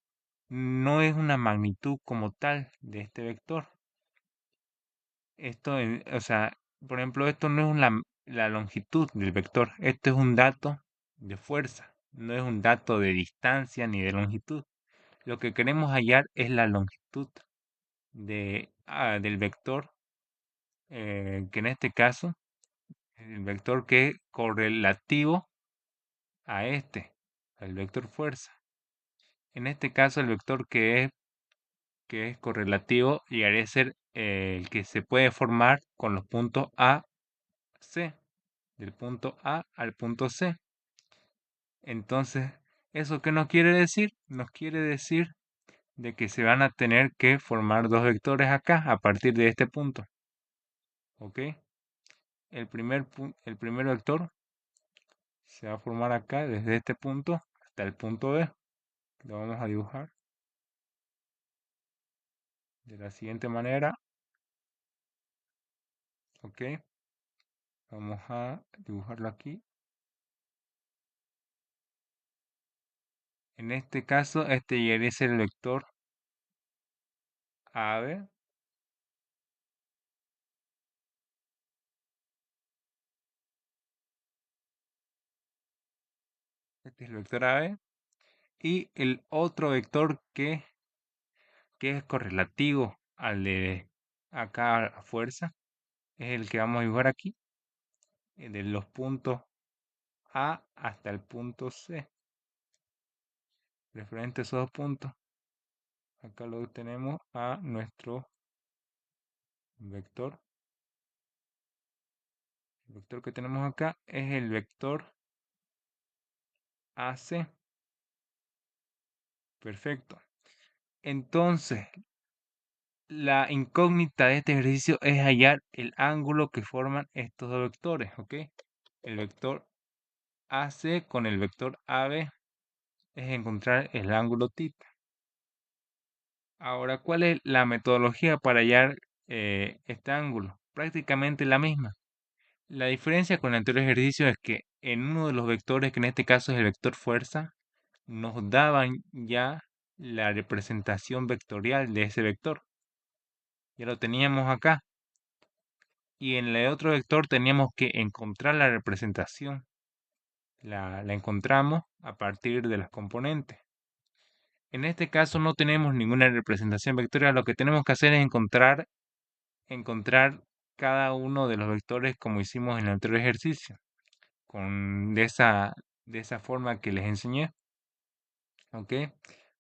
no es una magnitud como tal de este vector. O sea, por ejemplo, esto no es la longitud del vector. Esto es un dato de fuerza. No es un dato de distancia ni de longitud. Lo que queremos hallar es la longitud del vector, que en este caso, el vector que es correlativo a este, al vector fuerza. En este caso, el vector que es correlativo llegaría a ser el que se puede formar con los puntos A, C, del punto A al punto C. Entonces, ¿eso qué nos quiere decir? Nos quiere decir de que se van a tener que formar dos vectores acá a partir de este punto. ¿Ok? El primer vector se va a formar acá desde este punto hasta el punto B. Lo vamos a dibujar de la siguiente manera. ¿Ok? Vamos a dibujarlo aquí. En este caso, este llegaría a ser el vector AB. Este es el vector AB. Y el otro vector que es correlativo al de acá a fuerza es el que vamos a dibujar aquí, de los puntos A hasta el punto C. Referente a esos dos puntos, acá lo tenemos a nuestro vector. El vector que tenemos acá es el vector AC. Perfecto. Entonces, la incógnita de este ejercicio es hallar el ángulo que forman estos dos vectores, ¿ok? El vector AC con el vector AB es encontrar el ángulo θ. Ahora, ¿cuál es la metodología para hallar este ángulo? Prácticamente la misma. La diferencia con el anterior ejercicio es que en uno de los vectores, que en este caso es el vector fuerza, nos daban ya la representación vectorial de ese vector. Ya lo teníamos acá. Y en el otro vector teníamos que encontrar la representación. La encontramos a partir de las componentes. En este caso no tenemos ninguna representación vectorial. Lo que tenemos que hacer es encontrar cada uno de los vectores como hicimos en el anterior ejercicio, de esa forma que les enseñé. ¿Ok?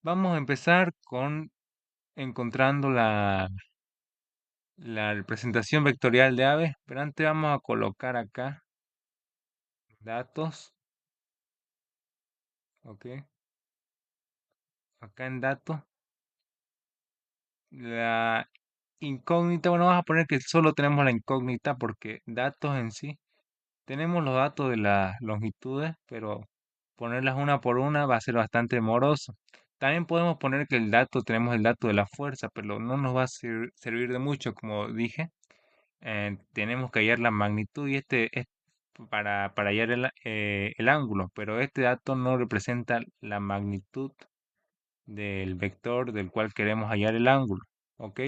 Vamos a empezar con encontrando la representación vectorial de aves, pero antes vamos a colocar acá datos. ¿Ok? Acá en datos. La incógnita, bueno, vamos a poner que solo tenemos la incógnita porque datos en sí tenemos los datos de las longitudes, pero ponerlas una por una va a ser bastante moroso. También podemos poner que el dato, tenemos el dato de la fuerza, pero no nos va a servir de mucho, como dije. Tenemos que hallar la magnitud y este es para hallar el ángulo, pero este dato no representa la magnitud del vector del cual queremos hallar el ángulo, ¿ok?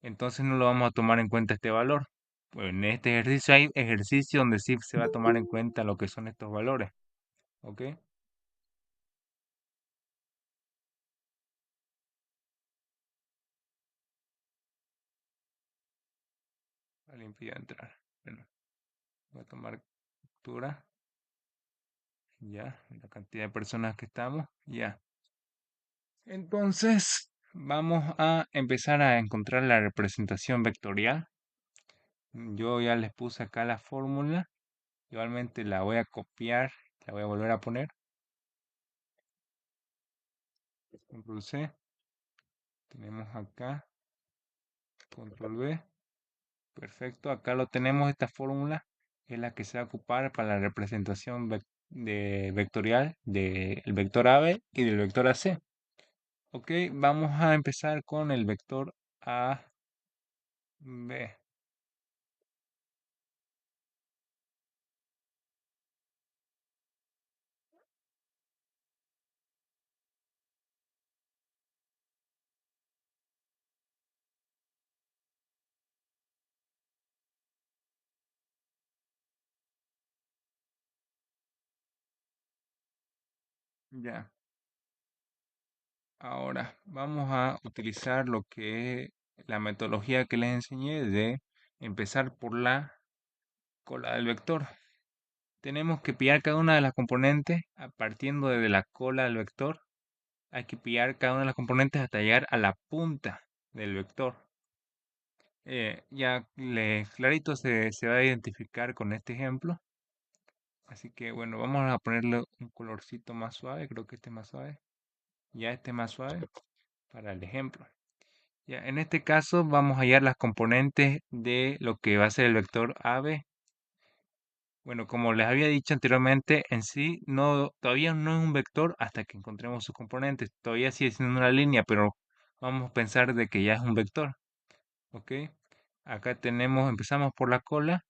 Entonces no lo vamos a tomar en cuenta este valor. Pues en este ejercicio hay ejercicios donde sí se va a tomar en cuenta lo que son estos valores, ¿ok? Vale, impide entrar. Bueno, voy a tomar captura, ya, la cantidad de personas que estamos, ya. Entonces, vamos a empezar a encontrar la representación vectorial. Yo ya les puse acá la fórmula. Igualmente la voy a copiar, la voy a volver a poner. Control C. Tenemos acá, Control V. Perfecto, acá lo tenemos, esta fórmula es la que se va a ocupar para la representación vectorial del vector AB y del vector AC. Ok, vamos a empezar con el vector AB. Ya, ahora vamos a utilizar lo que es la metodología que les enseñé de empezar por la cola del vector. Tenemos que pillar cada una de las componentes partiendo desde la cola del vector. Hay que pillar cada una de las componentes hasta llegar a la punta del vector. Ya clarito se va a identificar con este ejemplo. Así que bueno, vamos a ponerle un colorcito más suave. Creo que este es más suave. Ya este es más suave para el ejemplo. Ya, en este caso vamos a hallar las componentes de lo que va a ser el vector AB. Bueno, como les había dicho anteriormente, en sí todavía no es un vector hasta que encontremos sus componentes. Todavía sigue siendo una línea, pero vamos a pensar de que ya es un vector. ¿Ok? Acá empezamos por la cola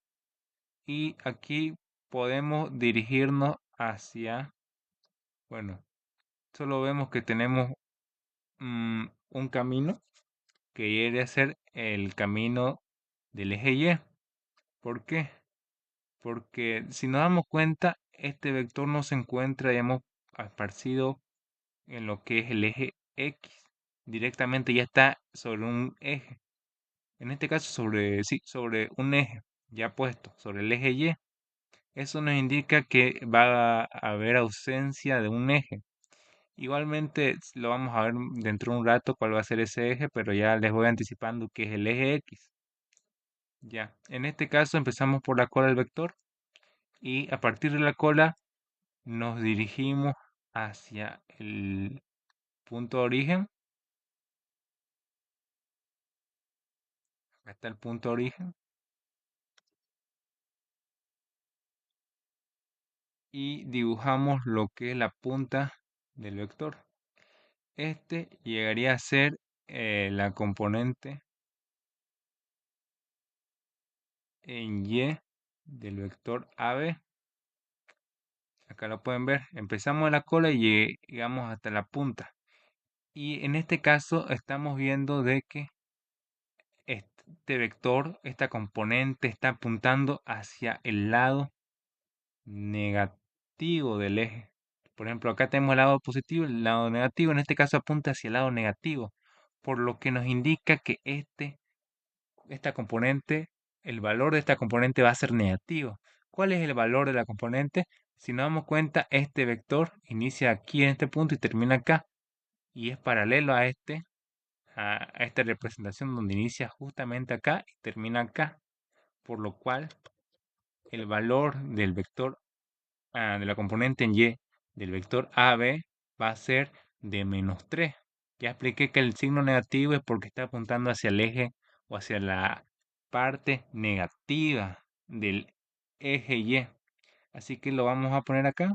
y aquí podemos dirigirnos hacia, bueno, solo vemos que tenemos un camino que quiere ser el camino del eje Y. ¿Por qué? Porque si nos damos cuenta, este vector no se encuentra, digamos, esparcido en lo que es el eje X. Directamente ya está sobre un eje. En este caso, sí, sobre un eje ya puesto, sobre el eje Y. Eso nos indica que va a haber ausencia de un eje. Igualmente lo vamos a ver dentro de un rato cuál va a ser ese eje, pero ya les voy anticipando que es el eje X. Ya, en este caso empezamos por la cola del vector y a partir de la cola nos dirigimos hacia el punto de origen, hasta el punto de origen, y dibujamos lo que es la punta del vector. Este llegaría a ser la componente en Y del vector AB. Acá lo pueden ver. Empezamos en la cola y llegamos hasta la punta. Y en este caso estamos viendo de que este vector, esta componente está apuntando hacia el lado negativo del eje. Por ejemplo, acá tenemos el lado positivo, el lado negativo. En este caso apunta hacia el lado negativo, por lo que nos indica que esta componente, el valor de esta componente va a ser negativo. ¿Cuál es el valor de la componente? Si nos damos cuenta, este vector inicia aquí en este punto y termina acá. Y es paralelo a esta representación donde inicia justamente acá y termina acá. Por lo cual, el valor del vector de la componente en Y del vector AB va a ser de -3. Ya expliqué que el signo negativo es porque está apuntando hacia el eje o hacia la parte negativa del eje Y. Así que lo vamos a poner acá.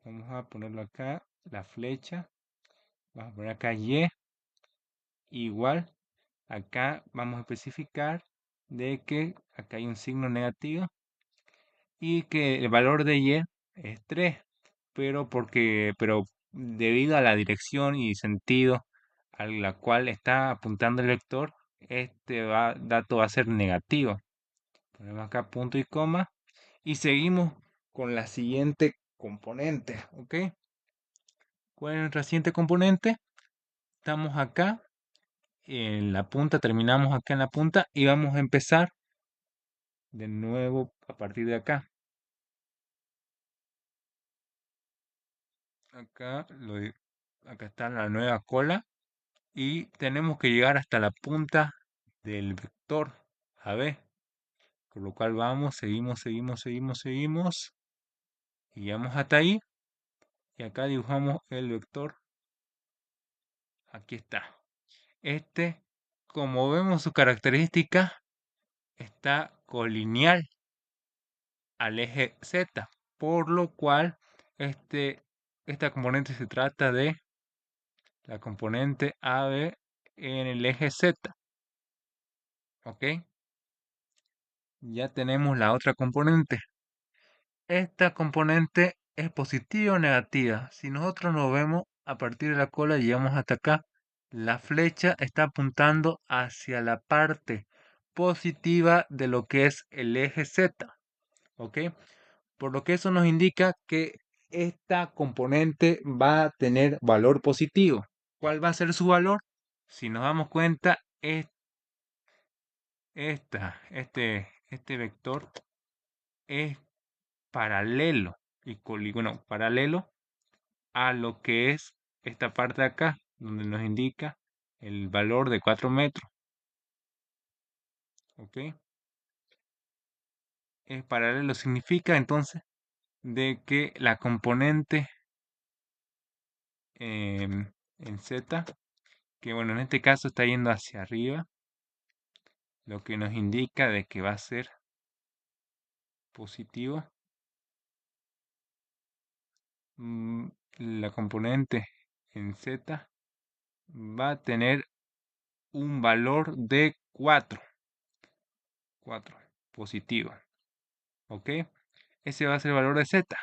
Vamos a ponerlo acá, la flecha. Vamos a poner acá Y. Igual, acá vamos a especificar de que acá hay un signo negativo y que el valor de Y es 3, pero debido a la dirección y sentido a la cual está apuntando el vector, dato va a ser negativo. Ponemos acá punto y coma y seguimos con la siguiente componente, ¿ok? ¿Cuál es nuestra siguiente componente? Estamos acá en la punta, terminamos acá en la punta y vamos a empezar de nuevo a partir de acá. Acá, acá está la nueva cola y tenemos que llegar hasta la punta del vector AB. Por lo cual vamos, seguimos y llegamos hasta ahí y acá dibujamos el vector. Aquí está. Este, como vemos su característica, está colineal al eje Z, por lo cual esta componente se trata de la componente AB en el eje Z, ¿ok? Ya tenemos la otra componente. Esta componente es positiva o negativa. Si nosotros nos vemos a partir de la cola, llegamos hasta acá. La flecha está apuntando hacia la parte positiva de lo que es el eje Z, ¿ok? Por lo que eso nos indica que esta componente va a tener valor positivo. ¿Cuál va a ser su valor? Si nos damos cuenta, este vector es paralelo bueno, paralelo a lo que es esta parte de acá, donde nos indica el valor de 4 metros. ¿Ok? Es paralelo significa entonces de que la componente en Z, que bueno, en este caso está yendo hacia arriba, lo que nos indica de que va a ser positivo. mm, la componente en Z va a tener un valor de 4 positivo. ¿Ok? Ese va a ser el valor de Z.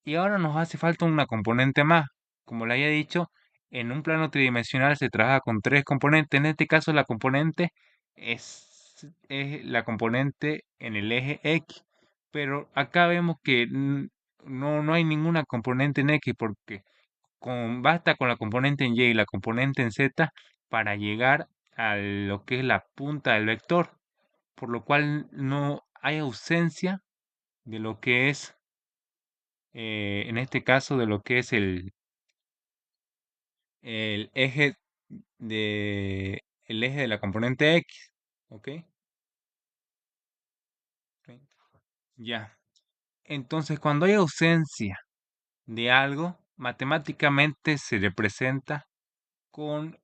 Y ahora nos hace falta una componente más. Como le había dicho, en un plano tridimensional se trabaja con tres componentes. En este caso la componente es la componente en el eje X. Pero acá vemos que no hay ninguna componente en X porque basta con la componente en Y y la componente en Z para llegar a lo que es la punta del vector. Por lo cual no hay ausencia de lo que es, en este caso, de lo que es el eje el eje de la componente X. ¿Ok? Ok. Ya. Entonces, cuando hay ausencia de algo, matemáticamente se representa con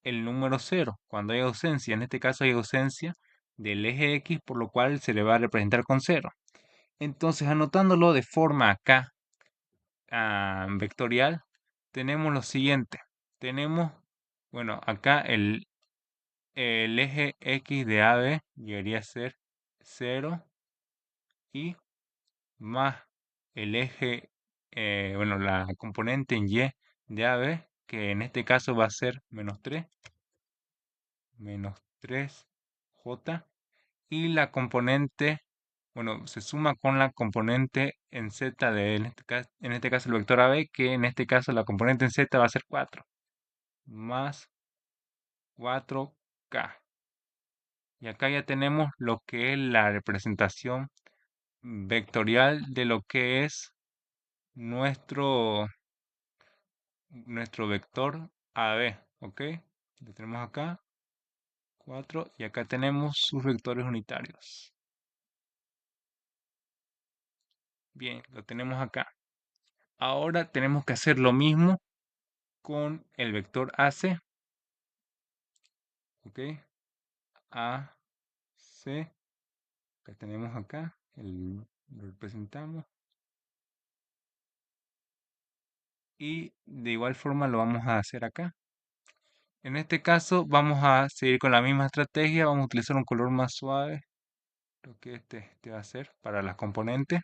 el número cero. Cuando hay ausencia, en este caso hay ausencia del eje X, por lo cual se le va a representar con cero. Entonces, anotándolo de forma acá, vectorial, tenemos lo siguiente. Tenemos, bueno, acá el eje X de AB llegaría a ser 0 y más el eje, bueno, la componente en Y de AB, que en este caso va a ser menos 3J, y la componente, bueno, se suma con la componente en Z en este caso el vector AB, que en este caso la componente en Z va a ser 4, más 4K. Y acá ya tenemos lo que es la representación vectorial de lo que es nuestro, nuestro vector AB, ¿ok? Lo tenemos acá, 4, y acá tenemos sus vectores unitarios. Bien, lo tenemos acá. Ahora tenemos que hacer lo mismo con el vector AC, ¿ok? AC, que tenemos acá, Lo representamos y de igual forma lo vamos a hacer acá. En este caso vamos a seguir con la misma estrategia, vamos a utilizar un color más suave, lo que este va a ser para las componentes.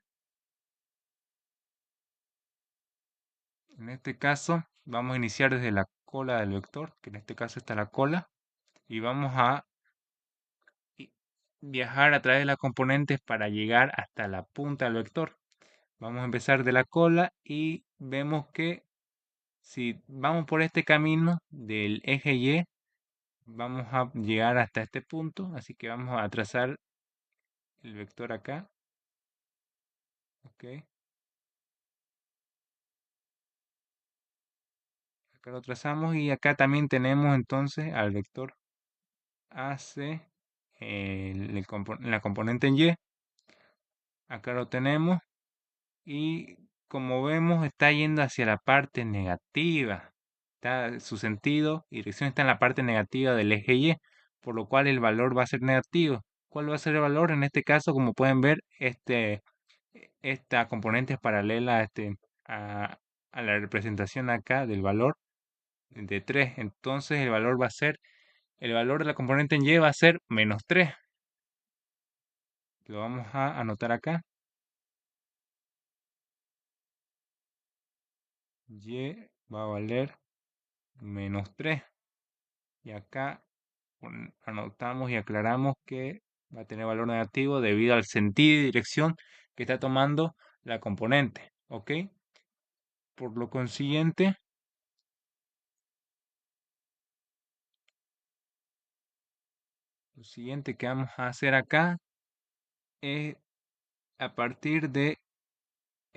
En este caso vamos a iniciar desde la cola del vector, que en este caso está la cola, y vamos a viajar a través de las componentes para llegar hasta la punta del vector. Vamos a empezar de la cola y vemos que si vamos por este camino del eje Y, vamos a llegar hasta este punto, así que vamos a trazar el vector acá, ok, acá lo trazamos y acá también tenemos entonces al vector AC la componente en Y, acá lo tenemos y como vemos está yendo hacia la parte negativa. Su sentido y dirección está en la parte negativa del eje Y, por lo cual el valor va a ser negativo. ¿Cuál va a ser el valor? En este caso, como pueden ver, esta componente es paralela a, a la representación acá del valor de 3. Entonces el valor de la componente en Y va a ser -3. Lo vamos a anotar acá. Y va a valer -3. Y acá anotamos y aclaramos que va a tener valor negativo debido al sentido y dirección que está tomando la componente. ¿Ok? Por lo consiguiente, lo siguiente que vamos a hacer acá es a partir de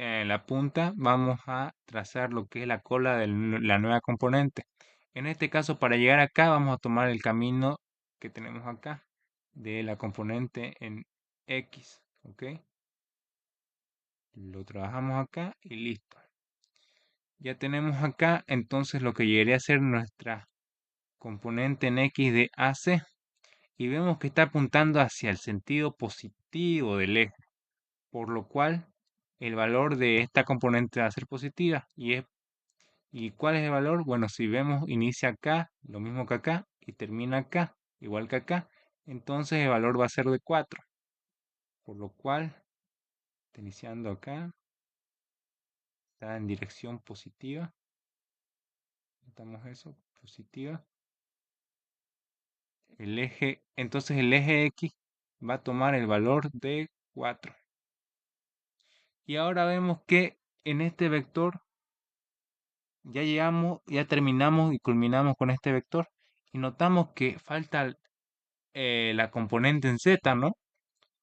la punta, vamos a trazar lo que es la cola de la nueva componente. En este caso, para llegar acá, vamos a tomar el camino que tenemos acá de la componente en X. ¿Ok? Lo trabajamos acá y listo. Ya tenemos acá entonces lo que llegaría a ser nuestra componente en X de AC y vemos que está apuntando hacia el sentido positivo del eje, por lo cual el valor de esta componente va a ser positiva. ¿Y cuál es el valor? Bueno, si vemos inicia acá, lo mismo que acá, y termina acá, igual que acá, entonces el valor va a ser de 4, por lo cual está iniciando acá, está en dirección positiva, notamos eso, positiva. Entonces el eje X va a tomar el valor de 4. Y ahora vemos que en este vector ya llegamos, ya terminamos y culminamos con este vector. Y notamos que falta la componente en Z, ¿no?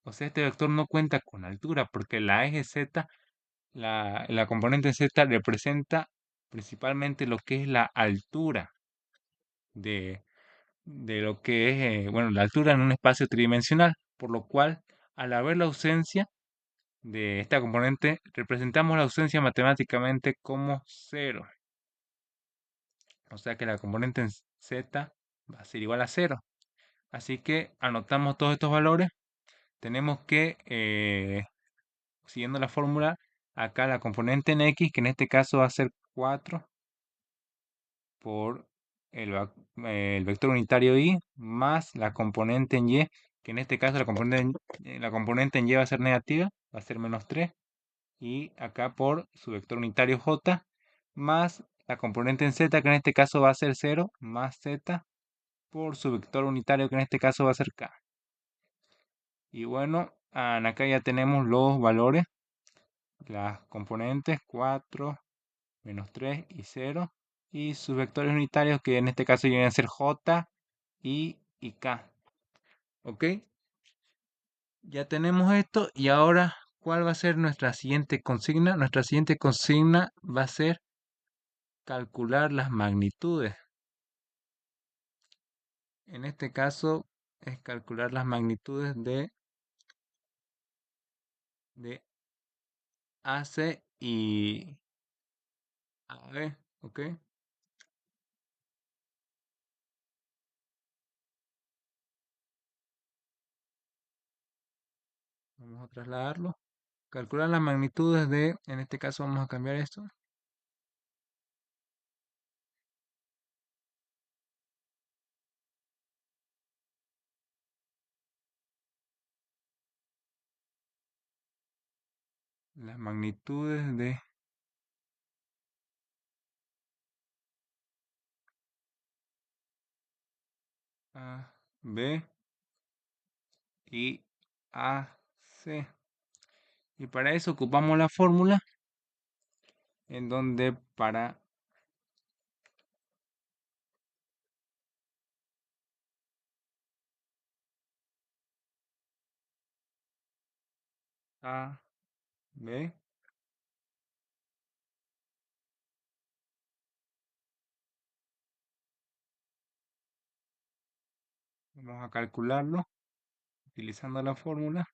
O sea, este vector no cuenta con altura porque la eje Z, la componente en Z representa principalmente lo que es la altura de, de lo que es, bueno, la altura en un espacio tridimensional, por lo cual, al haber la ausencia de esta componente, representamos la ausencia matemáticamente como 0. O sea que la componente en Z va a ser igual a 0. Así que anotamos todos estos valores. Tenemos que, siguiendo la fórmula, acá la componente en X, que en este caso va a ser 4 por el vector unitario Y más la componente en Y, que en este caso la componente en Y va a ser negativa, va a ser -3, y acá por su vector unitario J, más la componente en Z, que en este caso va a ser 0, más Z, por su vector unitario, que en este caso va a ser K. Y bueno, acá ya tenemos los valores, las componentes 4, -3 y 0, y sus vectores unitarios que en este caso vienen a ser J y K. ¿Ok? Ya tenemos esto y ahora, ¿cuál va a ser nuestra siguiente consigna? Nuestra siguiente consigna va a ser calcular las magnitudes. En este caso es calcular las magnitudes de AC y AB. ¿Ok? Vamos a trasladarlo. Calcular las magnitudes de, en este caso vamos a cambiar esto. Las magnitudes de A, B y AC. Y para eso ocupamos la fórmula en donde para A, B, vamos a calcularlo utilizando la fórmula.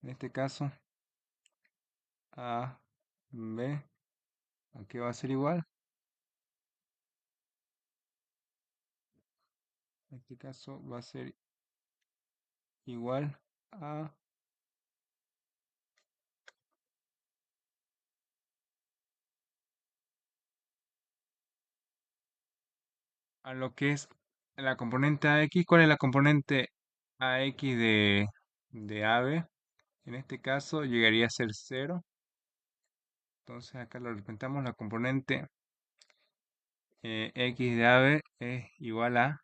En este caso, A, B, aquí va a ser igual. En este caso va a ser igual a, a lo que es la componente AX. ¿Cuál es la componente AX de AB? En este caso llegaría a ser 0. Entonces acá lo representamos, la componente X de AB es igual a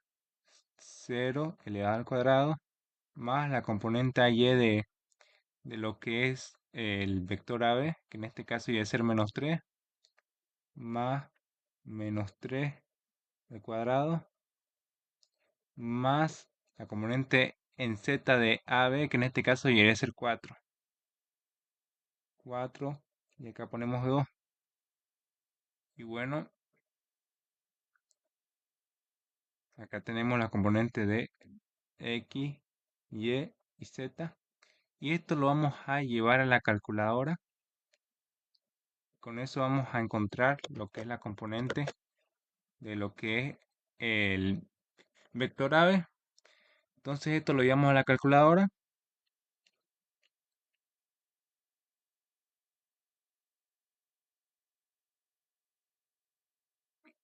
0 elevado al cuadrado más la componente AY de lo que es el vector AB, que en este caso iba a ser menos 3, más menos 3 al cuadrado, más la componente en Z de AB, que en este caso llegaría a ser 4. 4, y acá ponemos 2. Y bueno, acá tenemos la componente de X, Y y Z. Y esto lo vamos a llevar a la calculadora. Con eso vamos a encontrar lo que es la componente de lo que es el vector AB. Entonces esto lo llevamos a la calculadora.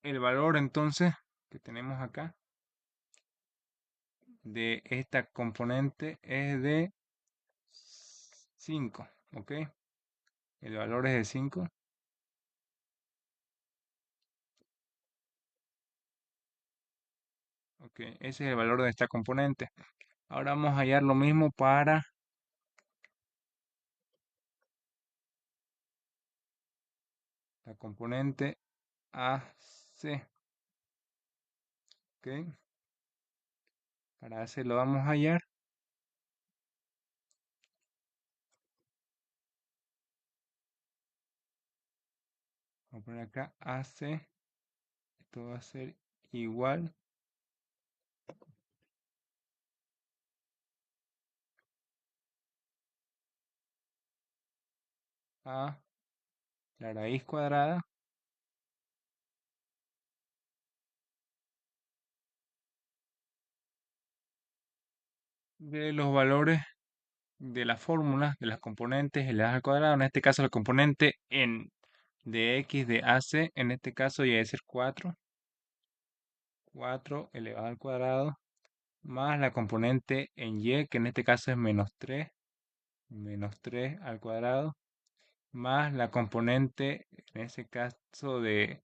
El valor entonces que tenemos acá de esta componente es de 5, ¿ok? El valor es de 5, ¿ok? Ese es el valor de esta componente. Ahora vamos a hallar lo mismo para la componente AC, ¿ok? Para AC lo vamos a hallar. Vamos a poner acá AC. Esto va a ser igual a la raíz cuadrada de los valores de las fórmulas de las componentes elevadas al cuadrado. En este caso, la componente de x de AC, en este caso ya debe ser 4. 4 elevado al cuadrado, más la componente en y, que en este caso es menos 3 al cuadrado, más la componente, en este caso de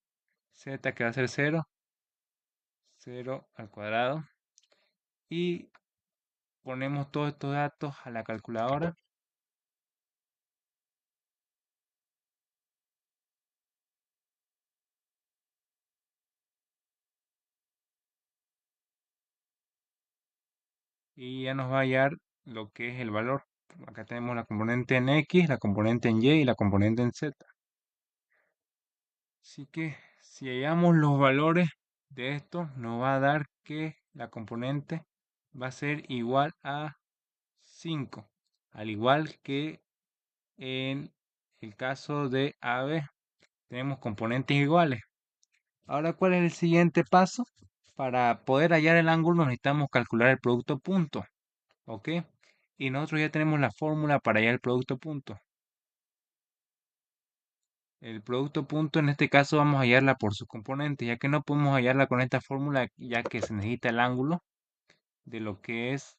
z, que va a ser 0, 0 al cuadrado. Y ponemos todos estos datos a la calculadora. Y ya nos va a hallar lo que es el valor. Acá tenemos la componente en X, la componente en Y y la componente en Z. Así que si hallamos los valores de esto, nos va a dar que la componente va a ser igual a 5, al igual que en el caso de AB, tenemos componentes iguales. Ahora, ¿cuál es el siguiente paso? Para poder hallar el ángulo necesitamos calcular el producto punto, ¿ok? y nosotros ya tenemos la fórmula para hallar el producto punto. El producto punto en este caso vamos a hallarla por sus componentes, ya que no podemos hallarla con esta fórmula, ya que se necesita el ángulo de lo que es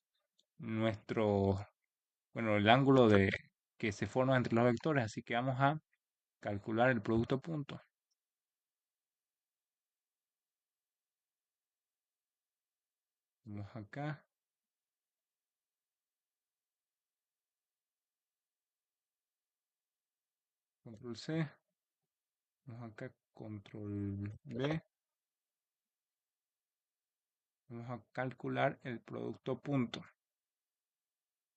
nuestro, bueno, el ángulo de que se forma entre los vectores. Así que vamos a calcular el producto punto. Vamos acá, control C, vamos acá, control V, vamos a calcular el producto punto.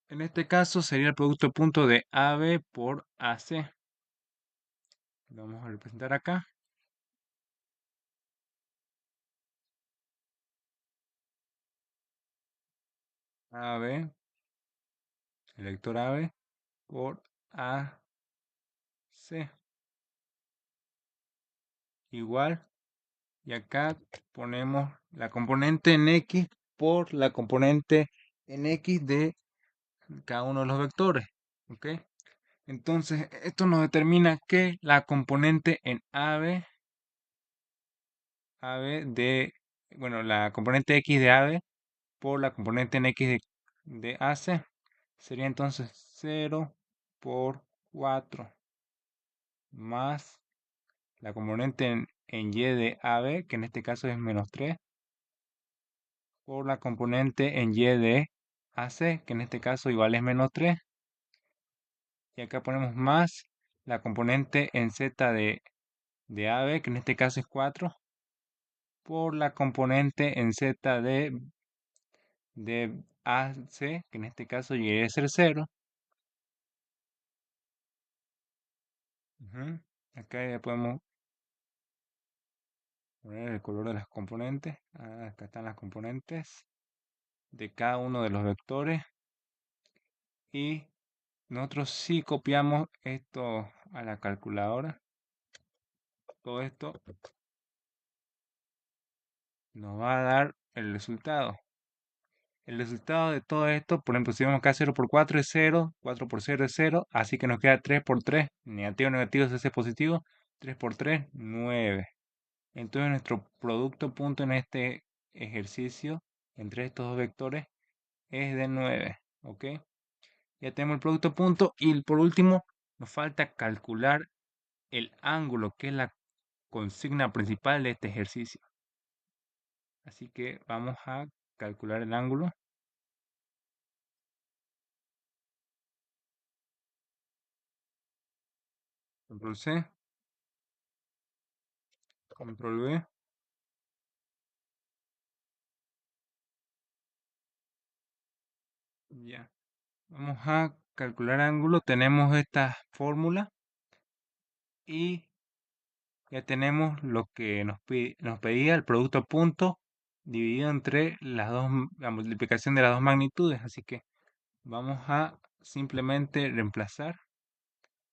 En este caso sería el producto punto de AB por AC. Lo vamos a representar acá. AB, el vector AB por AC. Igual, y acá ponemos la componente en X por la componente en X de cada uno de los vectores. ¿Ok? Entonces, esto nos determina que la componente en AB bueno, la componente X de AB por la componente en X de AC sería entonces 0 por 4 más la componente en Y de AB, que en este caso es menos 3, por la componente en Y de AC, que en este caso igual es menos 3. Y acá ponemos más la componente en Z de AB, que en este caso es 4, por la componente en Z de AC, que en este caso llegaría a ser 0. Ujú. Acá ya podemos poner el color de las componentes. Acá están las componentes de cada uno de los vectores. Y nosotros si copiamos esto a la calculadora, todo esto nos va a dar el resultado. El resultado de todo esto, por ejemplo, si vemos acá 0 por 4 es 0, 4 por 0 es 0, así que nos queda 3 por 3, negativo, negativo es ese positivo, 3 por 3, 9. Entonces nuestro producto punto en este ejercicio entre estos dos vectores es de 9, ¿ok? Ya tenemos el producto punto y por último nos falta calcular el ángulo, que es la consigna principal de este ejercicio. Así que vamos a calcular el ángulo. Control C, Control V. Ya. Vamos a calcular ángulo. Tenemos esta fórmula y ya tenemos lo que nos pedía el producto punto dividido entre la multiplicación de las dos magnitudes. Así que vamos a simplemente reemplazar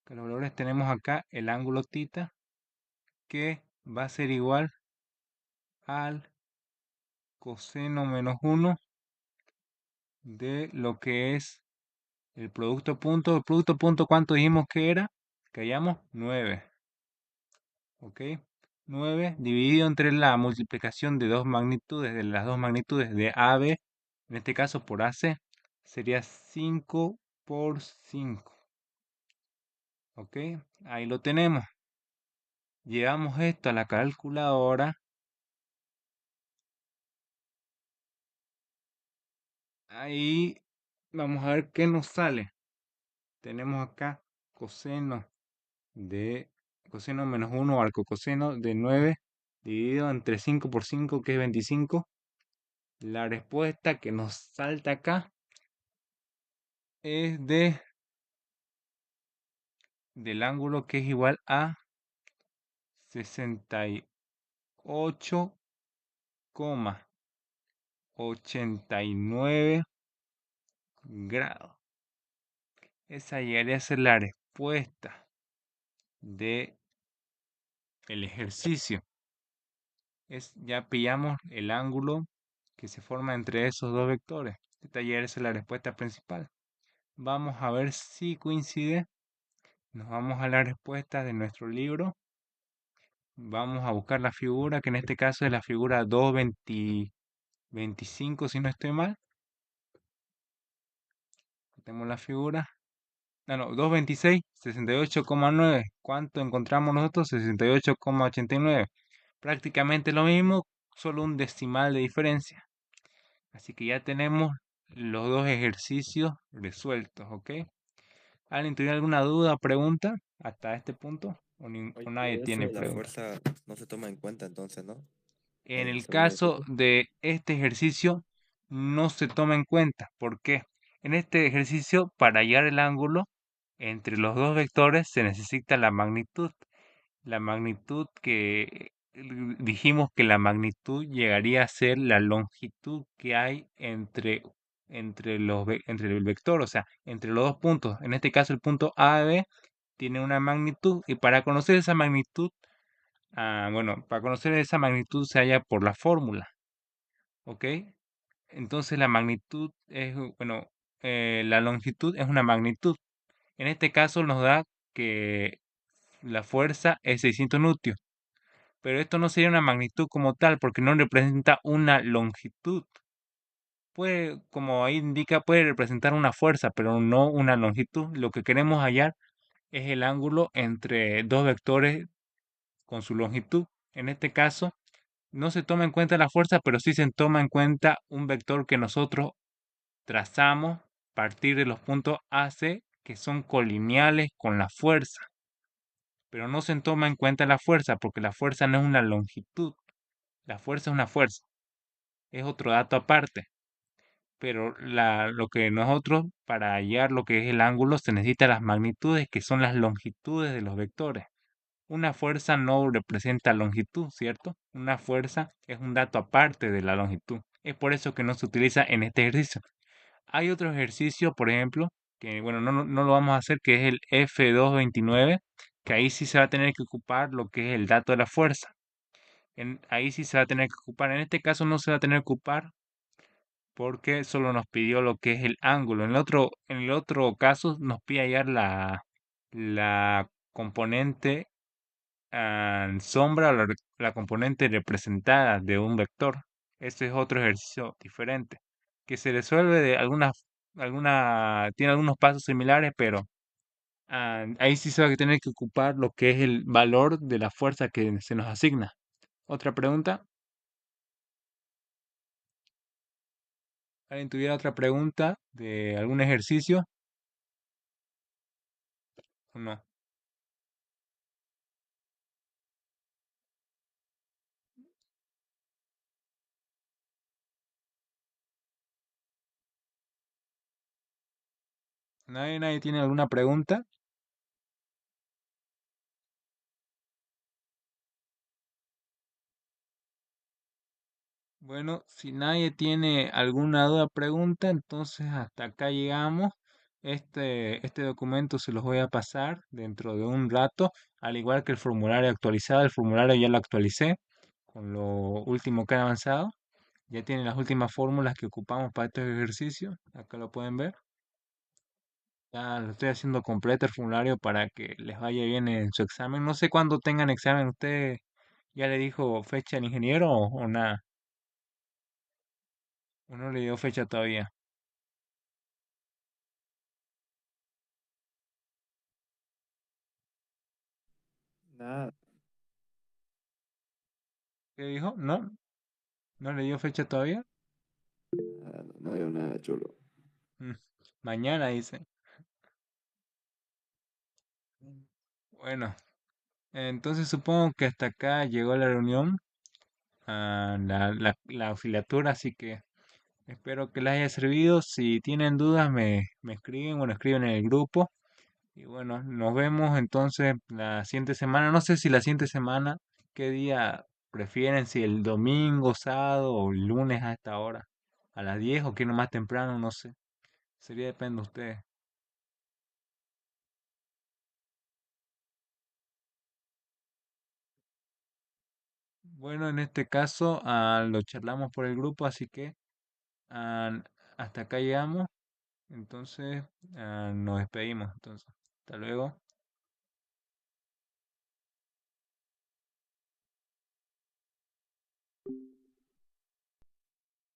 que los valores tenemos acá el ángulo tita, que va a ser igual al coseno menos 1 de lo que es el producto punto. El producto punto, ¿cuánto dijimos que era? Que hallamos 9. ¿Ok? 9 dividido entre la multiplicación de dos magnitudes, de las dos magnitudes de AB, en este caso por AC, sería 5 por 5. ¿Ok? Ahí lo tenemos. Llevamos esto a la calculadora. Ahí vamos a ver qué nos sale. Tenemos acá coseno de coseno menos 1 al coseno de 9 dividido entre 5 por 5, que es 25. La respuesta que nos salta acá es del ángulo, que es igual a 68,89 grados. Esa llegaría a ser la respuesta de el ejercicio. Ya pillamos el ángulo que se forma entre esos dos vectores. Esta llegaría a ser la respuesta principal. Vamos a ver si coincide. Nos vamos a la respuesta de nuestro libro. Vamos a buscar la figura, que en este caso es la figura 225, si no estoy mal. Tenemos la figura. No, no, 226, 68,9. ¿Cuánto encontramos nosotros? 68,89. Prácticamente lo mismo, solo un decimal de diferencia. Así que ya tenemos los dos ejercicios resueltos, ¿ok? ¿Alguien tiene alguna duda o pregunta hasta este punto? ¿O Oye, nadie eso tiene de la pregunta? fuerza no se toma en cuenta entonces, ¿no? En En el el segundo caso ejercicio. de este ejercicio, no se toma en cuenta. ¿Por qué? En este ejercicio, para hallar el ángulo entre los dos vectores, se necesita la magnitud. La magnitud que dijimos que la magnitud llegaría a ser la longitud que hay entre el vector, o sea, entre los dos puntos. En este caso, el punto A y B tiene una magnitud, y para conocer esa magnitud, bueno, para conocer esa magnitud se halla por la fórmula, ¿ok? Entonces la magnitud es, bueno, la longitud es una magnitud. En este caso nos da que la fuerza es 600 newton, pero esto no sería una magnitud como tal porque no representa una longitud. Puede, como ahí indica, puede representar una fuerza, pero no una longitud. Lo que queremos hallar es el ángulo entre dos vectores con su longitud. En este caso, no se toma en cuenta la fuerza, pero sí se toma en cuenta un vector que nosotros trazamos a partir de los puntos AC que son colineales con la fuerza. Pero no se toma en cuenta la fuerza porque la fuerza no es una longitud. La fuerza es una fuerza. Es otro dato aparte. Pero lo que nosotros, para hallar lo que es el ángulo, se necesita las magnitudes, que son las longitudes de los vectores. Una fuerza no representa longitud, ¿cierto? Una fuerza es un dato aparte de la longitud. Es por eso que no se utiliza en este ejercicio. Hay otro ejercicio, por ejemplo, que bueno, no lo vamos a hacer, que es el F229, que ahí sí se va a tener que ocupar lo que es el dato de la fuerza. Ahí sí se va a tener que ocupar. En este caso no se va a tener que ocupar porque solo nos pidió lo que es el ángulo. En el otro caso nos pide hallar la componente sombra o la componente representada de un vector. Este es otro ejercicio diferente, que se resuelve tiene algunos pasos similares, pero ahí sí se va a tener que ocupar lo que es el valor de la fuerza que se nos asigna. ¿Otra pregunta? ¿Alguien tuviera otra pregunta de algún ejercicio o no? ¿Nadie tiene alguna pregunta? Bueno, si nadie tiene alguna duda o pregunta, entonces hasta acá llegamos. Este documento se los voy a pasar dentro de un rato, al igual que el formulario actualizado. El formulario ya lo actualicé con lo último que ha avanzado. Ya tiene las últimas fórmulas que ocupamos para estos ejercicios. Acá lo pueden ver. Ya lo estoy haciendo completo el formulario para que les vaya bien en su examen. No sé cuándo tengan examen. ¿Usted ya le dijo fecha al ingeniero o nada? ¿O no le dio fecha todavía? Nada, ¿Qué dijo? ¿No? ¿No le dio fecha todavía? nada, no veo nada chulo. Mm, Mañana dice. Bueno, entonces supongo que hasta acá llegó la reunión, la auxiliatura, así que espero que les haya servido. Si tienen dudas, me escriben o me escriben en el grupo. Y bueno, nos vemos entonces la siguiente semana. No sé si la siguiente semana, qué día prefieren, si el domingo, sábado o el lunes a esta hora, a las 10 o quieren más temprano, no sé. Sería depende de ustedes. Bueno, en este caso lo charlamos por el grupo, así que ah, hasta acá llegamos. Entonces, nos despedimos. Entonces, hasta luego.